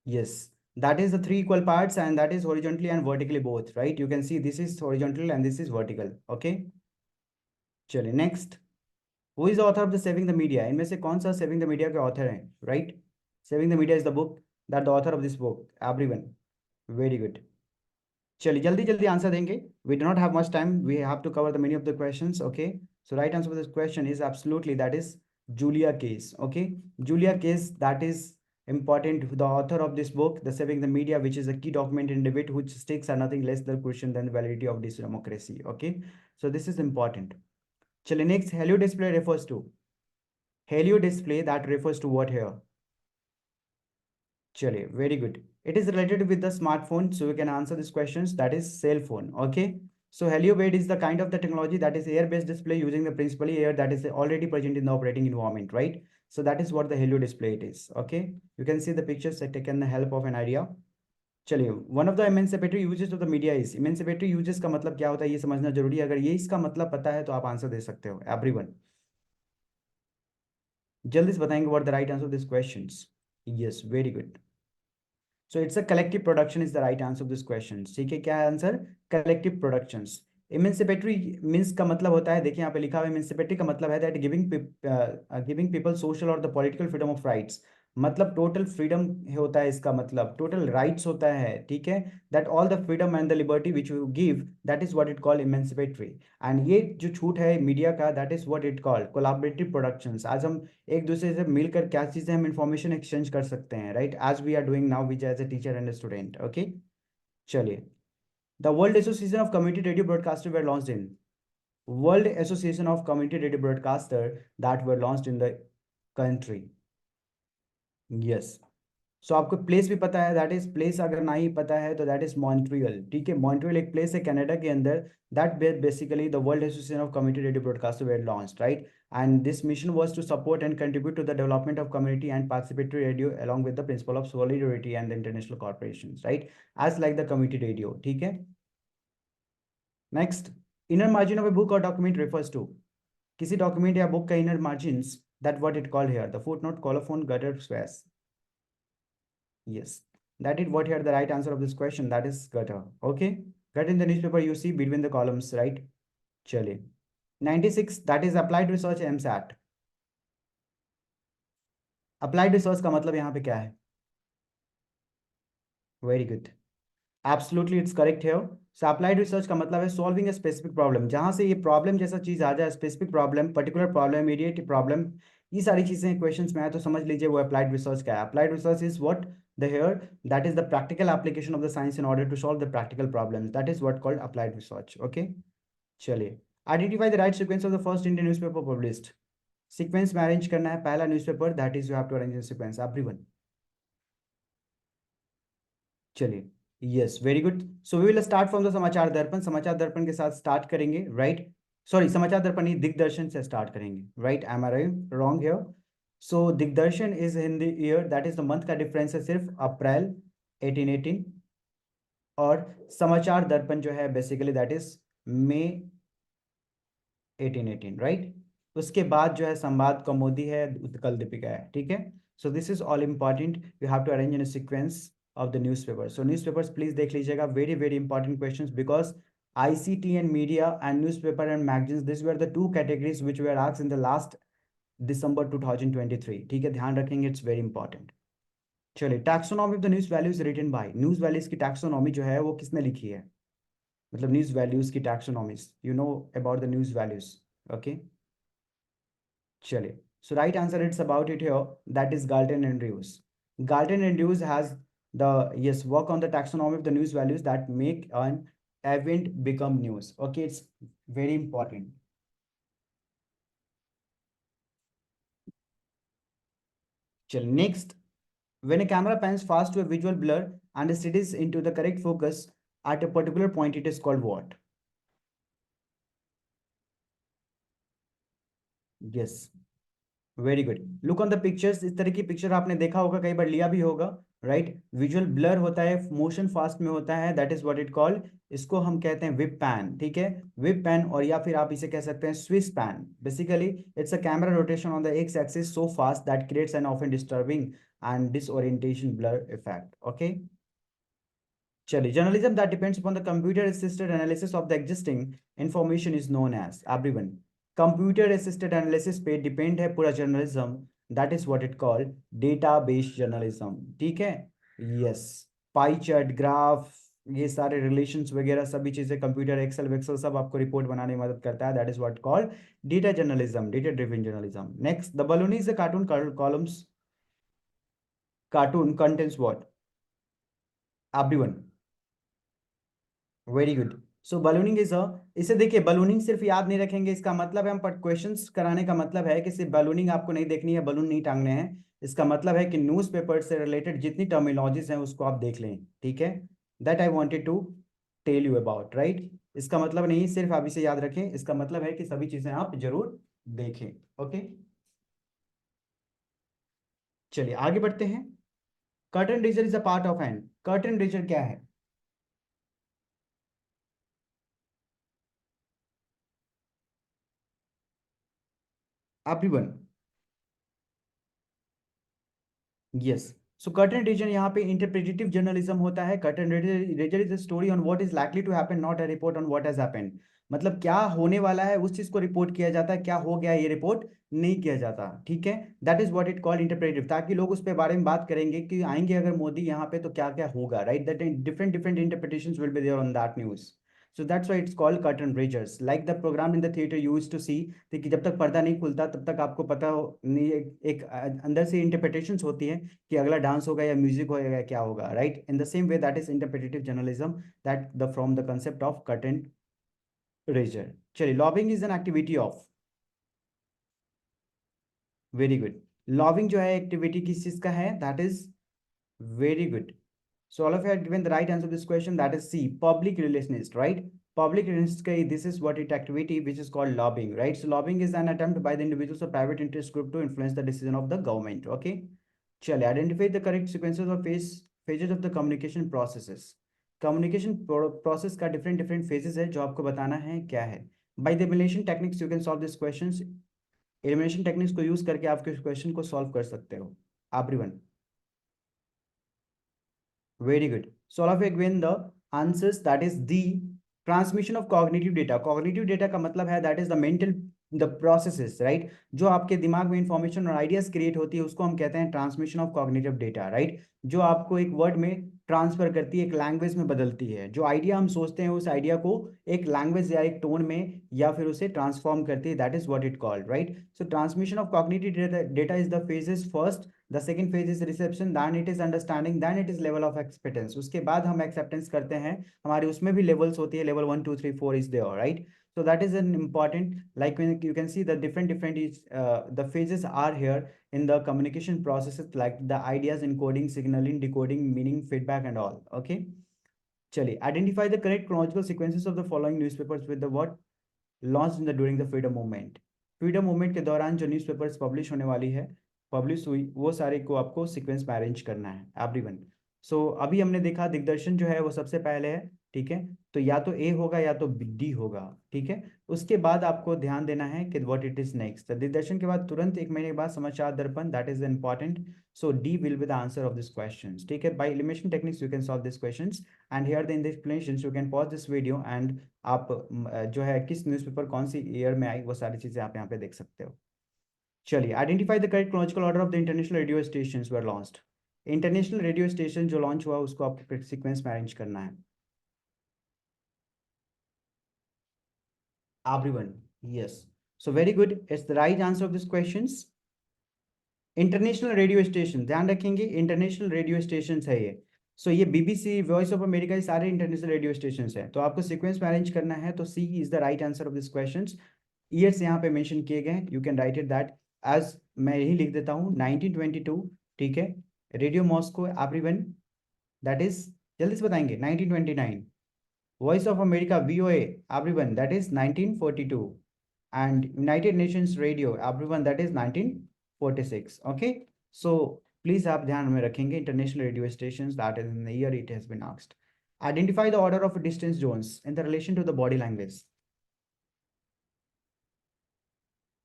Yes, that is the 3 equal parts and that is horizontally and vertically both, right? You can see this is horizontal and this is vertical. Okay, चलिए next, who is the author of the saving the media? इनमें से कौन सा saving the media के author हैं? Right, saving the media is the book that the author of this book everyone. Very good. चलिए जल्दी जल्दी आंसर देंगे, we do not have much time, we have to cover the many of the questions. Okay, so right answer of this question is absolutely that is Julia case. Okay, Julia case that is important, the author of this book, the Saving the Media, which is a key document in debate which stakes are nothing less than question than the validity of this democracy. Okay, so this is important. चलिए next, helio display refers to, helio display that refers to what here? चलिए, very good, it is related with the smartphone, so we can answer these questions, that is cell phone. Okay, so HelioBait is the kind of the technology that is air based display using the principally air that is already present in the operating environment, right? So that is what the helio display it is. Okay, you can see the pictures that taken the help of an idea. चलिए, one of the emancipatory uses of the media is, emancipatory uses का मतलब क्या होता है ये समझना जरूरी है, अगर ये इसका मतलब पता है तो आप आंसर दे सकते हो एवरीवन। जल्दी से बताएंगे what the right answer of this questions? Yes, very good. So it's a collective production is the right answer of this question. ठीक है, क्या है answer? Collective productions. Emancipatory means का मतलब होता है, देखिए यहाँ पे लिखा हुआ है, इमेंसिपेटरी का मतलब है दैट गिविंग पीपल सोशल और the political freedom of rights. मतलब टोटल फ्रीडम होता है, इसका मतलब टोटल राइट्स होता है, ठीक है। That all the freedom and the liberty which you give, that is what it call emancipatory. And ये जो छूट है मीडिया का, that is what it call collaborative productions. आज हम एक दूसरे से मिलकर क्या चीजें हम इंफॉर्मेशन एक्सचेंज कर सकते हैं, right, as we are doing now which as a teacher and student, okay. चलिए, the world association of community radio broadcaster were launched in, world association of community radio broadcaster that were launched in the country. Yes, so आपको place भी पता है, that is place अगर ना ही पता है तो दैट इज मॉन्ट्रियल, ठीक है। मॉन्ट्रियल एक प्लेस है कनाडा के अंदर, that basically the world association of community radio broadcaster were launched, right. And this mission was to support and contribute to the development of community and participatory radio along with the principle of solidarity and the international corporations, right, as like the community radio, ठीक है। Next, inner margin of a book और document refers to, किसी document या book का inner margins, that what it called here, the footnote, colophon, gutter, space. Yes, that is what here the right answer of this question. That is gutter. Okay, gut in the newspaper you see between the columns, right? चलिए, 96, that is applied research MSAT. Applied research का मतलब यहाँ पे क्या है? Very good. Absolutely, it's correct here. So applied research का मतलब है solving a specific problem. जहाँ से ये problem जैसा चीज आ जाए, specific problem, particular problem, immediate problem, ये सारी चीजें questions में आए तो समझ लीजिए वो applied research क्या है. Applied research is what the here, that is the practical application of the science in order to solve the practical problems. That is what called applied research. Okay. चलिए, identify the right sequence of the first Indian newspaper published. Sequence में arrange करना है पहला newspaper, that is you have to arrange in sequence. Everyone. चलिए, yes, very good. So we will start from the Samachar Darpan, समाचार दर्पण के साथ start करेंगे, राइट। सॉरी, समाचार दर्पण नहीं, दिग्दर्शन से स्टार्ट करेंगे, right. Am I wrong here? So Digdarshan is in the year, that is the month का डिफरेंस है सिर्फ, अप्रैल 1818। और समाचार दर्पण जो है बेसिकली दैट इज मई 1818, राइट। उसके बाद जो है संवाद कौमुदी है, उत्कल दीपिका है, ठीक है। So this is all important, you have to arrange in sequence of the newspaper. So newspapers please देख लीजिएगा, very very important questions, because ICT and media and newspaper and magazines, these were the two categories which were asked in the last December 2023, ठीक है, ध्यान रखेंगे, it's very important. चलिए, taxonomy of the news values written by, news values की taxonomy जो है वो किसने लिखी है, मतलब न्यूज वैल्यूज की taxonomies, you know about the news values, okay. चलिए, so right answer it's about it here, that is Galton and Drews. Galton and Drews has the, yes, work on the taxonomy of the news values that make an event become news, okay, it's very important. Chal next, when a camera pans fast to a visual blur and steadies into the correct focus at a particular point, it is called what? Yes, very good, look on the pictures, इस तरह की picture आपने देखा होगा, कई बार लिया भी होगा, राइट। विजुअल ब्लर होता है, मोशन फास्ट में होता है, that is what it called, इसको हम कहते हैं विप पैन, ठीक है, विप पैन। और या फिर आप इसे कह सकते हैं swish pan. Basically it's a camera rotation on the X axis so fast that creates an often disturbing and disorientation blur effect, okay. चलिए, journalism that depends upon the computer assisted analysis of the existing information is known as, everyone, computer assisted analysis पे depend है पूरा journalism, that is what it called data based journalism, ठीक है। Yes, pie chart, graph, ये सारे relations वगैरह सभी चीजें, कंप्यूटर, एक्सेल वेक्सेल सब आपको रिपोर्ट बनाने में मदद करता है, that is what called data journalism, data driven journalism. Next, the Baluni is a cartoon columns, cartoon contents what, everyone, very good. So ballooning is a, इसे देखिए, बलूनिंग सिर्फ याद नहीं रखेंगे, इसका मतलब है हम क्वेश्चंस कराने का मतलब है कि सिर्फ बलूनिंग आपको नहीं देखनी है, बलून नहीं टांगने हैं। इसका मतलब है कि न्यूज़पेपर से रिलेटेड जितनी टर्मिनोलॉजीज हैं उसको आप देख लें, ठीक है। That I wanted to tell you about, right. इसका मतलब नहीं सिर्फ आप इसे याद रखें, इसका मतलब है कि सभी चीजें आप जरूर देखें, ओके। चलिए आगे बढ़ते हैं। Curtain raiser is a part of hand, curtain raiser क्या है? Everyone, yes. So curtain raiser यहाँ पे इंटरप्रेटिव जर्नलिज्म होता है। Curtain raiser is a story on what is likely to happen, not a report on what has happened. मतलब क्या होने वाला है उस चीज को रिपोर्ट किया जाता है, क्या हो गया ये रिपोर्ट नहीं किया जाता, ठीक है। That is what it called interpretive, ताकि लोग उस पे बारे में बात करेंगे कि आएंगे अगर मोदी यहाँ पे तो क्या क्या होगा, right. That different different interpretations will be there on that news. So that's why it's called curtain raisers. Like the program in the theater you used to see, कि जब तक पर्दा नहीं खुलता तब तक आपको पता हो नहीं, एक अंदर से इंटरप्रिटेशंस होती है कि अगला डांस होगा या म्यूजिक होगा या क्या होगा, right. In the same way that is interpretive journalism, that the from the concept of curtain raiser. चलिए, lobbying is an activity of, very good. Lobbying जो है एक्टिविटी किस चीज का है, that is very good. So all of you have given the right answer to this question, that is C, public relationist, right? Public relationist, this is what it activity which is called lobbying, right? So lobbying is an attempt by the individuals or private interest group to influence the decision of the government, okay? Chale, identify the correct sequences or phases of the communication processes. Communication process का different different phases है जो आपको बताना है क्या है। By the elimination techniques you can solve these questions. Elimination techniques को use करके आप इस question को solve कर सकते हो। Everyone. Very good. So all of you given the answers, that is the transmission of cognitive data. Cognitive data का मतलब है that is the mental the processes, right? जो आपके दिमाग में इंफॉर्मेशन और आइडियाज क्रिएट होती है उसको हम कहते हैं transmission of cognitive data, right. जो आपको एक वर्ड में ट्रांसफर करती है, एक लैंग्वेज में बदलती है। जो आइडिया हम सोचते हैं उस आइडिया को एक लैंग्वेज या एक टोन में या फिर उसे ट्रांसफॉर्म करती है, that is what it called, right. So transmission of cognitive data is the phases first, the second phase is reception, then it is understanding, then it is level of acceptance. उसके बाद हम acceptance करते हैं, हमारे उसमें भी levels होती है, level 1 2 3 4 is there, right. So that is an important, like when you can see the different is the phases are here in the communication processes, like the ideas encoding, signaling, decoding, meaning, feedback and all, okay। चलिए, identify the correct chronological sequences of the following newspapers with the what launched in the during the freedom movement। Freedom movement के दौरान जो newspapers publish होने वाली है, publish हुई, वो सारे को आपको सीक्वेंस में अरेंज करना है एवरीवन। सो अभी हमने देखा दिग्दर्शन जो है वो सबसे पहले है, ठीक है। तो या तो ए होगा या तो डी होगा, ठीक है। उसके बाद आपको ध्यान देना है कि व्हाट इट इज नेक्स्ट। दिग्दर्शन के बाद तुरंत एक महीने के बाद समाचार दर्पण, that is important. So D will be the answer of this question, ठीक है। By elimination techniques you can solve this questions and here the in the explanations you can pause this video and आप जो है किस newspaper कौन सी year में आई वो सारी चीजें आप यहाँ पे देख सकते हो। चलिए, identify the correct chronological order of the international radio stations were launched. International radio station जो लॉन्च हुआ उसको आपको सीक्वेंस में अरेंज करना है। Everyone, yes. So very good, it's the right answer of this questions. International radio station, ध्यान रखेंगे international radio station है ये। सो ये बीबीसी, वॉइस ऑफ अमेरिका, ये सारे इंटरनेशनल रेडियो स्टेशन हैं। तो आपको सीक्वेंस में अरेंज करना है, तो C is the right answer of this question. Years यहाँ पे मेंशन किए गए, you can write it that as, मैं यही लिख देता हूँ 1922, ठीक है। Radio Moscow everyone, that is, जल्दी से बताएंगे, 1929। Voice of America VOA everyone, that is 1942। And United Nations radio everyone, that is 1946, okay. So please आप ध्यान में रखेंगे international radio station, that is in the year it has been asked. Identify the order of distance zones in the relation to the body language.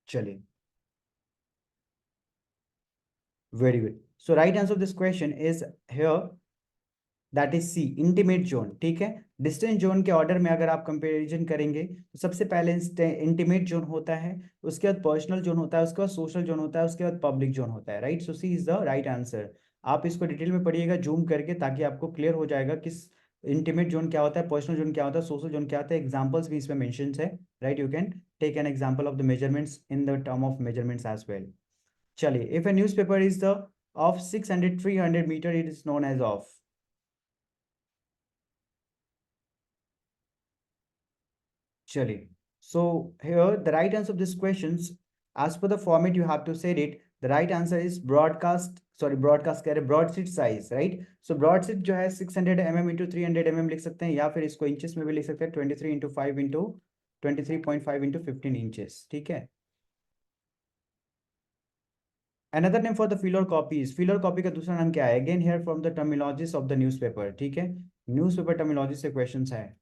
चलिए, very good. So right answer of this question is here, that is C, intimate zone, ठीक है। Distance zone के order में अगर आप comparison करेंगे तो सबसे पहले इंटीमेट जोन होता है, उसके बाद पर्सनल जोन होता है, उसके बाद सोशल जोन होता है, उसके बाद पब्लिक जोन होता है, right. So C is the right answer. आप इसको डिटेल में पढ़िएगा जूम करके, ताकि आपको क्लियर हो जाएगा किस इंटीमेट जोन क्या होता है, पर्सनल जोन क्या होता है, सोशल जोन क्या होता है। एग्जाम्पल्स भी इसमें मेंशन है, right. You can take an example of the measurements in the term of measurements as well. चलिए, if a newspaper is the of 600 300 meter, it is known as of। चलिए, so here the right answer of this questions, as per the format you have to say it, the right answer is broadcast, sorry broadcast कह रहे broadsheet size, right। so broadsheet जो है 600 mm into 300 mm लिख सकते हैं, या फिर इसको इंचेस में भी लिख सकते हैं, 23 into 5 into 23.5 into 15 इंचेस, ठीक है। Another name for the filler copy is, filler copy का दूसरा नाम क्या है, again here from the terminologies of the newspaper, ठीक है। न्यूज़पेपर टर्मिनोलॉजी से क्वेश्चन है,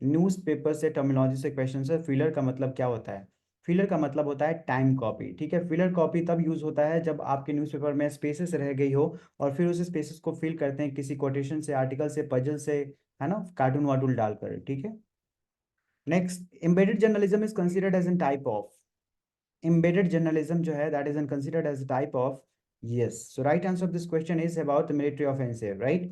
न्यूज़पेपर से टर्मिनोलॉजी से क्वेश्चन है। फिलर का मतलब क्या होता है, फिलर का मतलब होता है टाइम कॉपी, ठीक है। फिलर कॉपी तब यूज होता है जब आपके न्यूज़पेपर में स्पेसेस रह गई हो और फिर उस स्पेसेस को फिल करते हैं किसी कोटेशन से, आर्टिकल से, पजल से, है ना, कार्टून वार्टून डालकर, ठीक है। Next, embedded journalism is considered as an type of, embedded journalism जो है that is considered as a type of, yes, so right answer of this question is about the military offensive, right?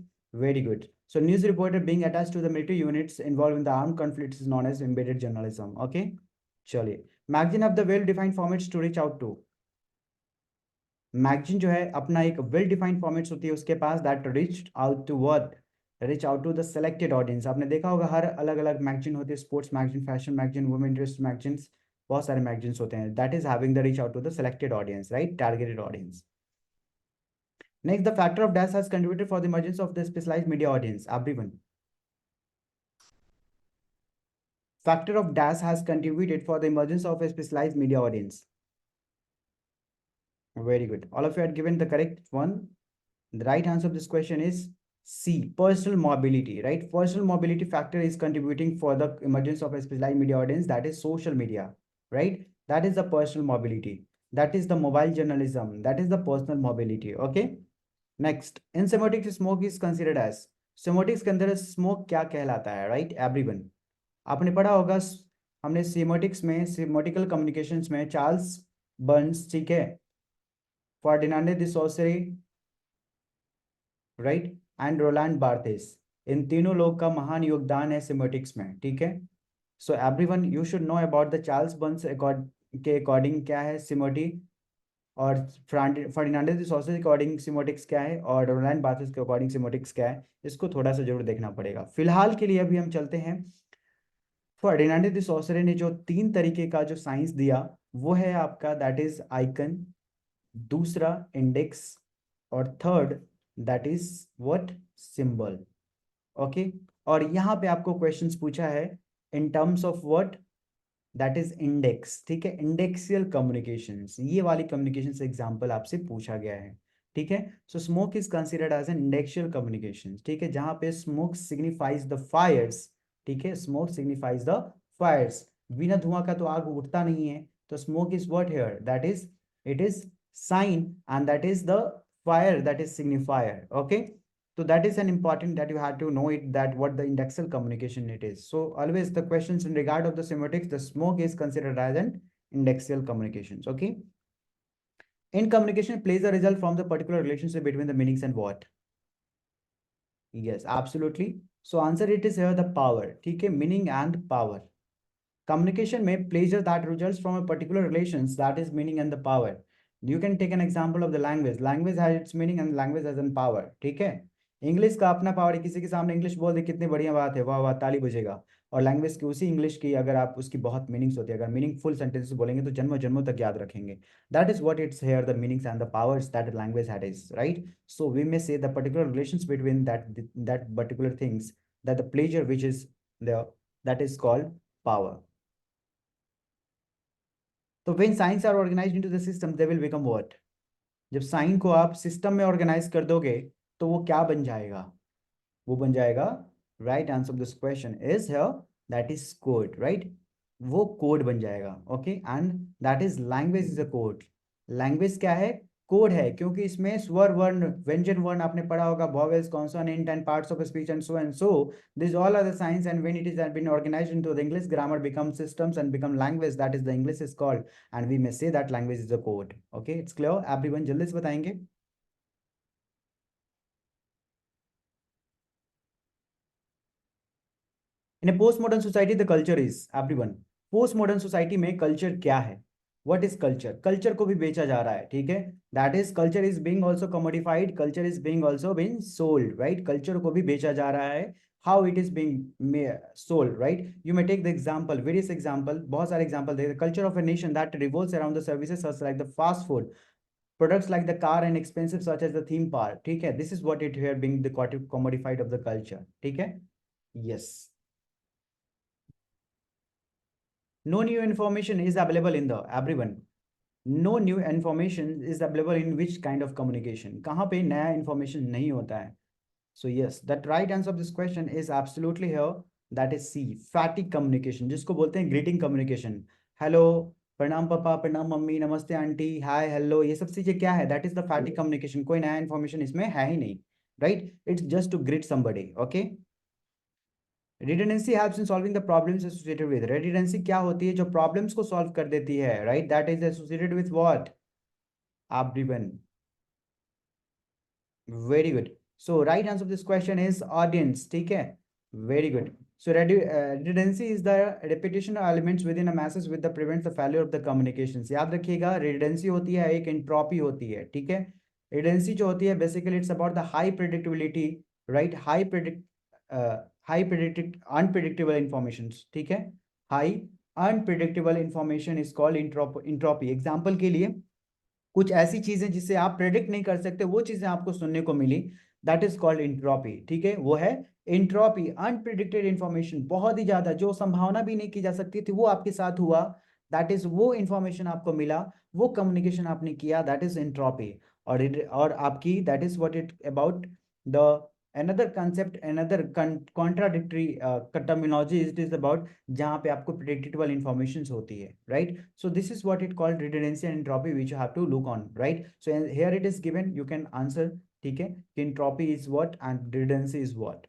Very good. So news reporter being attached to the military units involved in the armed conflicts is known as embedded journalism. Okay, चलिए, magazine of the well defined formats to reach out to, magazine जो है अपना एक well defined formats होती है उसके पास, that reach out to what, reach out to the selected audience. आपने देखा होगा हर अलग अलग मैगजीन होती है, sports magazine, fashion magazine, women interest magazines, बहुत सारे मैगजीन्स होते हैं, that is having the reach out to the selected audience, right, targeted audience. Next, the factor of dash has contributed for the emergence of the specialised media audience, everyone. Factor of dash has contributed for the emergence of a specialized media audience. Very good, all of you had given the correct one. The right answer of this question is C, personal mobility, right? Personal mobility factor is contributing for the emergence of a specialized media audience, that is social media, right? That is the personal mobility. That is the mobile journalism. That is the personal mobility. Okay. Next, in semiotics, smoke is considered as, semiotics के अंदर smoke क्या कहलाता है, right? Everyone, आपने पढ़ा होगा, हमने सेमोटिक्स में, सेमोटिकल कम्युनिकेशंस में चार्ल्स बर्न्स, ठीक है, फर्डिनांडो द सोसेरी, राइट, एंड रोलैंड बार्थेस, इन तीनों लोग का महान योगदान है सेमोटिक्स में, ठीक है। So everyone you should know about the Charles Burns के अकॉर्डिंग क्या है सिमोटी, और फर्डिनांडो द सोसेरी के अकॉर्डिंग सिमोटिक्स क्या है, और रोलैंड बार्थेस के अकॉर्डिंग सिमोटिक्स क्या है, इसको थोड़ा सा जरूर देखना पड़ेगा। फिलहाल के लिए अभी हम चलते हैं, फर्डिनांडो द सोसेरी ने जो 3 तरीके का जो साइंस दिया वो है आपका, दैट इज आइकन, दूसरा इंडेक्स, और third that is what, symbol. Okay, और यहाँ पे आपको क्वेश्चंस पूछा है इन terms of what, that is index, ठीक है, इंडेक्सियल कम्युनिकेशंस, ये वाली कम्युनिकेशन से एग्जांपल आपसे पूछा गया है, ठीक है। So smoke is considered as an indexical communication, ठीक है, जहां पे स्मोक सिग्निफाइज द फायर्स, ठीक है, स्मोक सिग्निफाइज द फायर्स, बिना धुआं का तो आग उठता नहीं है, तो smoke is what here, that is, it is sine, and that is the fire, that is signifier. Okay, so that is an important that you have to know it, that what the indexial communication it is. So always the questions in regard of the semiotics, the smoke is considered as an indexial communications. Okay, in communication plays a result from the particular relationship between the meanings and what, yes, absolutely. So answer it is here the power, ठीक है, meaning and power, communication में pleasure that results from a particular relations, that is meaning and the power. You can take an example of the language, language has its meaning and language has an power, ठीक है। English का अपना power है, किसी के सामने English बोल दे कितनी बढ़िया बात है, वाह वाह ताली बजेगा, और लैंग्वेज की उसी इंग्लिश की अगर आप उसकी बहुत मीनिंग्स होती है, अगर मीनिंगफुल सेंटेंसेस बोलेंगे तो जन्मों जन्मों तक याद रखेंगे, that is what it's here the meanings and the powers that language had is, right. So we may say the particular relations between that particular things, that the pleasure which is there, that is called power. तो when science are organised into the system they will become what, जब sign को आप system में organise कर दोगे तो वो क्या बन जाएगा, वो बन जाएगा, right answer of this question is here, that is code, right, वो कोड बन जाएगा। Okay, and that is language is a code, language क्या है, कोड है, क्योंकि इसमें स्वर वर्ण व्यंजन वर्ण आपने पढ़ा होगा, vowels, consonant and parts of speech and so this all are the science, and when it is been organised into the English grammar become systems and become language, that is the English is called, and we may say that language is a code. Okay, it's clear everyone, जल्दी से बताएंगे। In a post modern society the culture is, everyone, post modern society में culture क्या है, what is culture, culture को भी बेचा जा रहा है, ठीक है, that is culture is being also commodified, culture is being also being sold, right, culture को भी बेचा जा रहा है, how it is being sold, right. You may take the example, various example, बहुत सारे एग्जांपल दे, culture of a nation that revolves around the services such like the fast food, products like the car and expensive such as the theme park, ठीक है, this is what it here being the commodified of the culture, ठीक है, yes। No new information is available in the, everyone, no new information is available in which kind of communication, कहाँ पे नया information नहीं होता है। So yes, that right answer of this question is absolutely here, that is C, fatigue communication, जिसको बोलते हैं greeting communication, hello प्रणाम पापा, प्रणाम मम्मी, नमस्ते आंटी, हाय हेलो, ये सब चीजें क्या है? That is the phatic communication. कोई नया इन्फॉर्मेशन इसमें है ही नहीं, right? It's just to greet somebody, okay? Redundancy helps in solving the problems associated with. Redundancy क्या होती है? जो प्रॉब्लम्स को सॉल्व कर देती है, right? That is associated with what? Everyone. Very good. So right answer of this question is audience, ठीक है? Very good. So redundancy is the repetition of elements within a message with the prevents the failure of the communications। याद रखिएगा, redundancy होती है एक entropy होती है, ठीक है? redundancy जो होती है basically it's about the high predictability, right? High predict unpredictable informations, ठीक है? High unpredictable information is called entropy। Example के लिए, कुछ ऐसी चीजें जिसे आप प्रेडिक्ट नहीं कर सकते, वो चीजें आपको सुनने को मिली, दैट इज कॉल्ड इंट्रोपी, ठीक है? वो है इंट्रोपी। अनप्रिडिक्टेड इंफॉर्मेशन, बहुत ही ज्यादा, जो संभावना भी नहीं की जा सकती थी वो आपके साथ हुआ, दैट इज वो इंफॉर्मेशन आपको मिला, वो कम्युनिकेशन आपने किया, दैट इज इंट्रोपी। और आपकी that is what it about the another concept, another contradictory terminology it is about, जहाँ पे आपको predictable informations होती है, right? So this is what it called redundancy and entropy, which you have to look on, right? So here it is given, you can answer, ठीक है? Entropy is what and redundancy is what?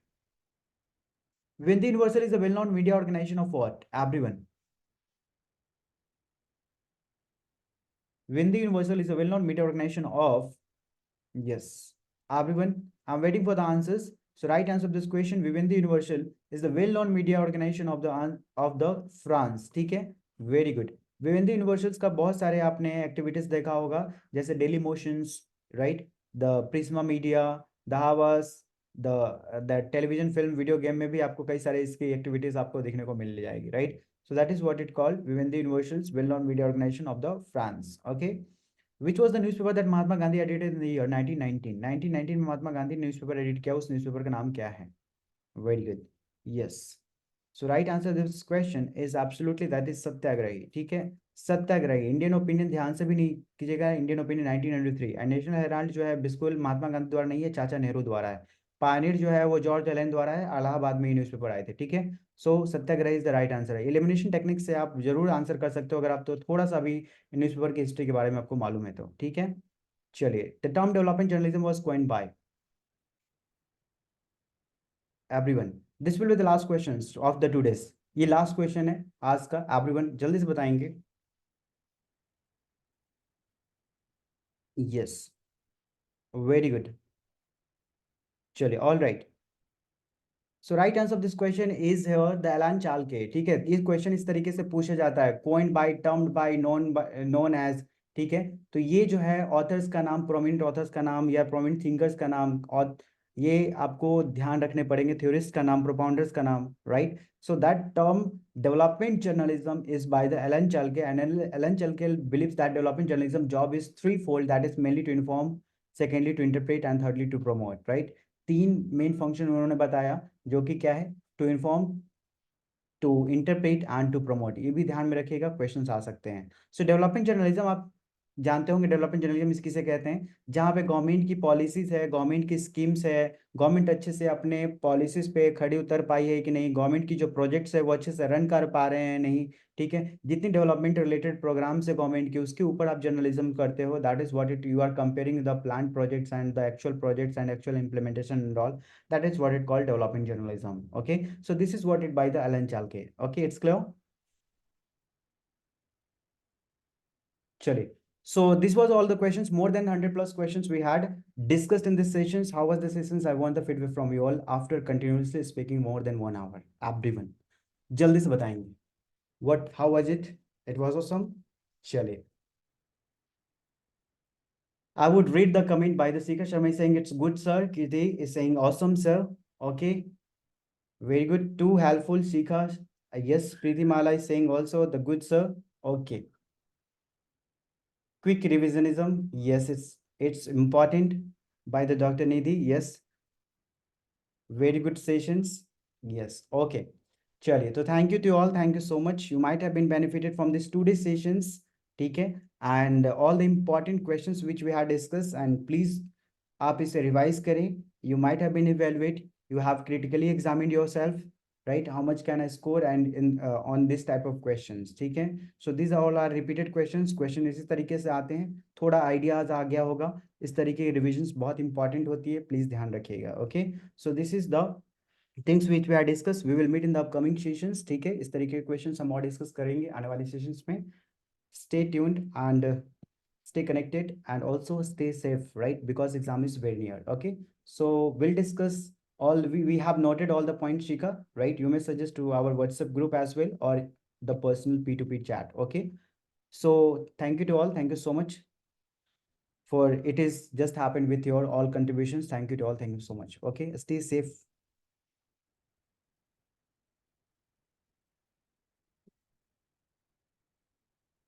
Vindi Universal is a well-known media organization of what? Everyone. Vindi Universal is a well-known media organization of, yes, everyone. I'm waiting for the answers. So right answer of this question, Vivendi Universal is the well-known media organization of the France, ठीक है? Very good. Vivendi Universals का बहुत सारे आपने activities देखा होगा, जैसे daily motions, right? The Prisma media, the Havas, the television film video game में भी आपको कई सारे इसकी एक्टिविटीज आपको देखने को मिल जाएगी, right? So that is what it called, Vivendi Universals, well-known media organization of the France, okay? Which was the newspaper that Mahatma Gandhi edited in the year 1919? 1919 में महात्मा गांधी ने न्यूज़पेपर एडिट किया, उस न्यूज़पेपर का नाम क्या है? Very good. Yes. So right answer to this question is absolutely that is सत्याग्रही, ठीक है? सत्याग्रही। इंडियन ओपिनियन ध्यान से भी नहीं कीजिएगा, Indian opinion 1993। And national Herald जो है बिल्कुल महात्मा गांधी द्वारा नहीं है, चाचा नेहरू द्वारा है। पायनियर जो है वो जॉर्ज एलन द्वारा है, इलाहाबाद में ही न्यूज़पेपर आए थे, ठीक है? सो सत्याग्रही इज द राइट आंसर है। एलिमिनेशन टेक्निक से आप जरूर आंसर कर सकते हो अगर आप तो थोड़ा सा भी न्यूज़पेपर की हिस्ट्री के बारे में आपको मालूम है तो, ठीक है? चलिए, the term development journalism was coined by everyone. This will be the last question of the today's. ये लास्ट क्वेश्चन है आज का, एवरीवन जल्दी से बताएंगे। Yes, very good. चलिए, all right. So right answer of this question is here the Alan चालके, ठीक है? ये क्वेश्चन इस तरीके से पूछा जाता है, coin by, termed by, known as, ठीक है? तो ये जो है ऑथर्स का नाम, प्रोमिनेंट ऑथर्स का नाम या प्रोमिनेंट थिंकर्स का नाम, और ये आपको ध्यान रखने पड़ेंगे, थ्योरिस्ट का नाम, प्रोपाउंडर्स का नाम, right? So that term development journalism is by the Alan Chalke, and Alan Chalke believes that development journalism job is threefold, that is mainly to inform, secondly to interpret, and thirdly to promote, right? तीन main function उन्होंने बताया, जो कि क्या है? To inform, to interpret and to promote. ये भी ध्यान में रखिएगा, क्वेश्चंस आ सकते हैं। सो डेवलपमेंट जर्नलिज्म आप जानते होंगे, डेवलपमेंट जर्नलिज्म इस किसे कहते हैं? जहाँ पे गवर्नमेंट की पॉलिसीज है, गवर्नमेंट की स्कीम्स है, गवर्नमेंट अच्छे से अपने पॉलिसीज पे खड़ी उतर पाई है कि नहीं, गवर्नमेंट की जो प्रोजेक्ट्स है वो अच्छे से रन कर पा रहे हैं नहीं, ठीक है? जितनी डेवलपमेंट रिलेटेड प्रोग्राम्स है गवर्नमेंट के, उसके ऊपर आप जर्नलिज्म करते हो, that is what it, you are comparing the plan projects and the actual projects and actual implementation and all, that is what it called development journalism, okay? So this is what it by the Alan Chalke, okay? It's clear? Chale. So this was all the questions, more than 100 plus questions we had discussed in this sessions. How was the sessions? I want the feedback from you all after continuously speaking more than 1 hour. Everyone, jaldi se batayenge. What? How was it? It was awesome. Chale. I would read the comment by the Sika Sharma saying it's good, sir. Kirti is saying awesome, sir. Okay. Very good. Too helpful, Shikha. Yes, Preeti Mala is saying also the good, sir. Okay. Quick revisionism. Yes, it's important by the Dr. Nidhi. Yes. Very good sessions. Yes. Okay. चलिए, तो thank you to all. Thank you so much. You might have been benefited from these 2 day sessions. ठीक है? And all the important questions which we had discussed, and please आप इसे revise करें. You might have been evaluated. You have critically examined yourself. right? How much can I score and in on this type of questions, ठीक है? So these are all are repeated questions. Question इसी तरीके से आते हैं, थोड़ा ideas आ गया होगा. इस तरीके की revisions बहुत important होती है, please ध्यान रखिएगा. Okay, so this is the things which we are discussed. We will meet in the upcoming sessions, ठीक है? इस तरीके के questions हम और discuss करेंगे आने वाले sessions में. Stay tuned and stay connected and also stay safe, right? Because exam is very near. Okay, so we'll discuss all, we have noted all the points, Shika, right? You may suggest to our WhatsApp group as well or the personal P2P chat. Okay, so thank you to all, thank you so much for it is just happened with your all contributions. Thank you to all, thank you so much. Okay, stay safe.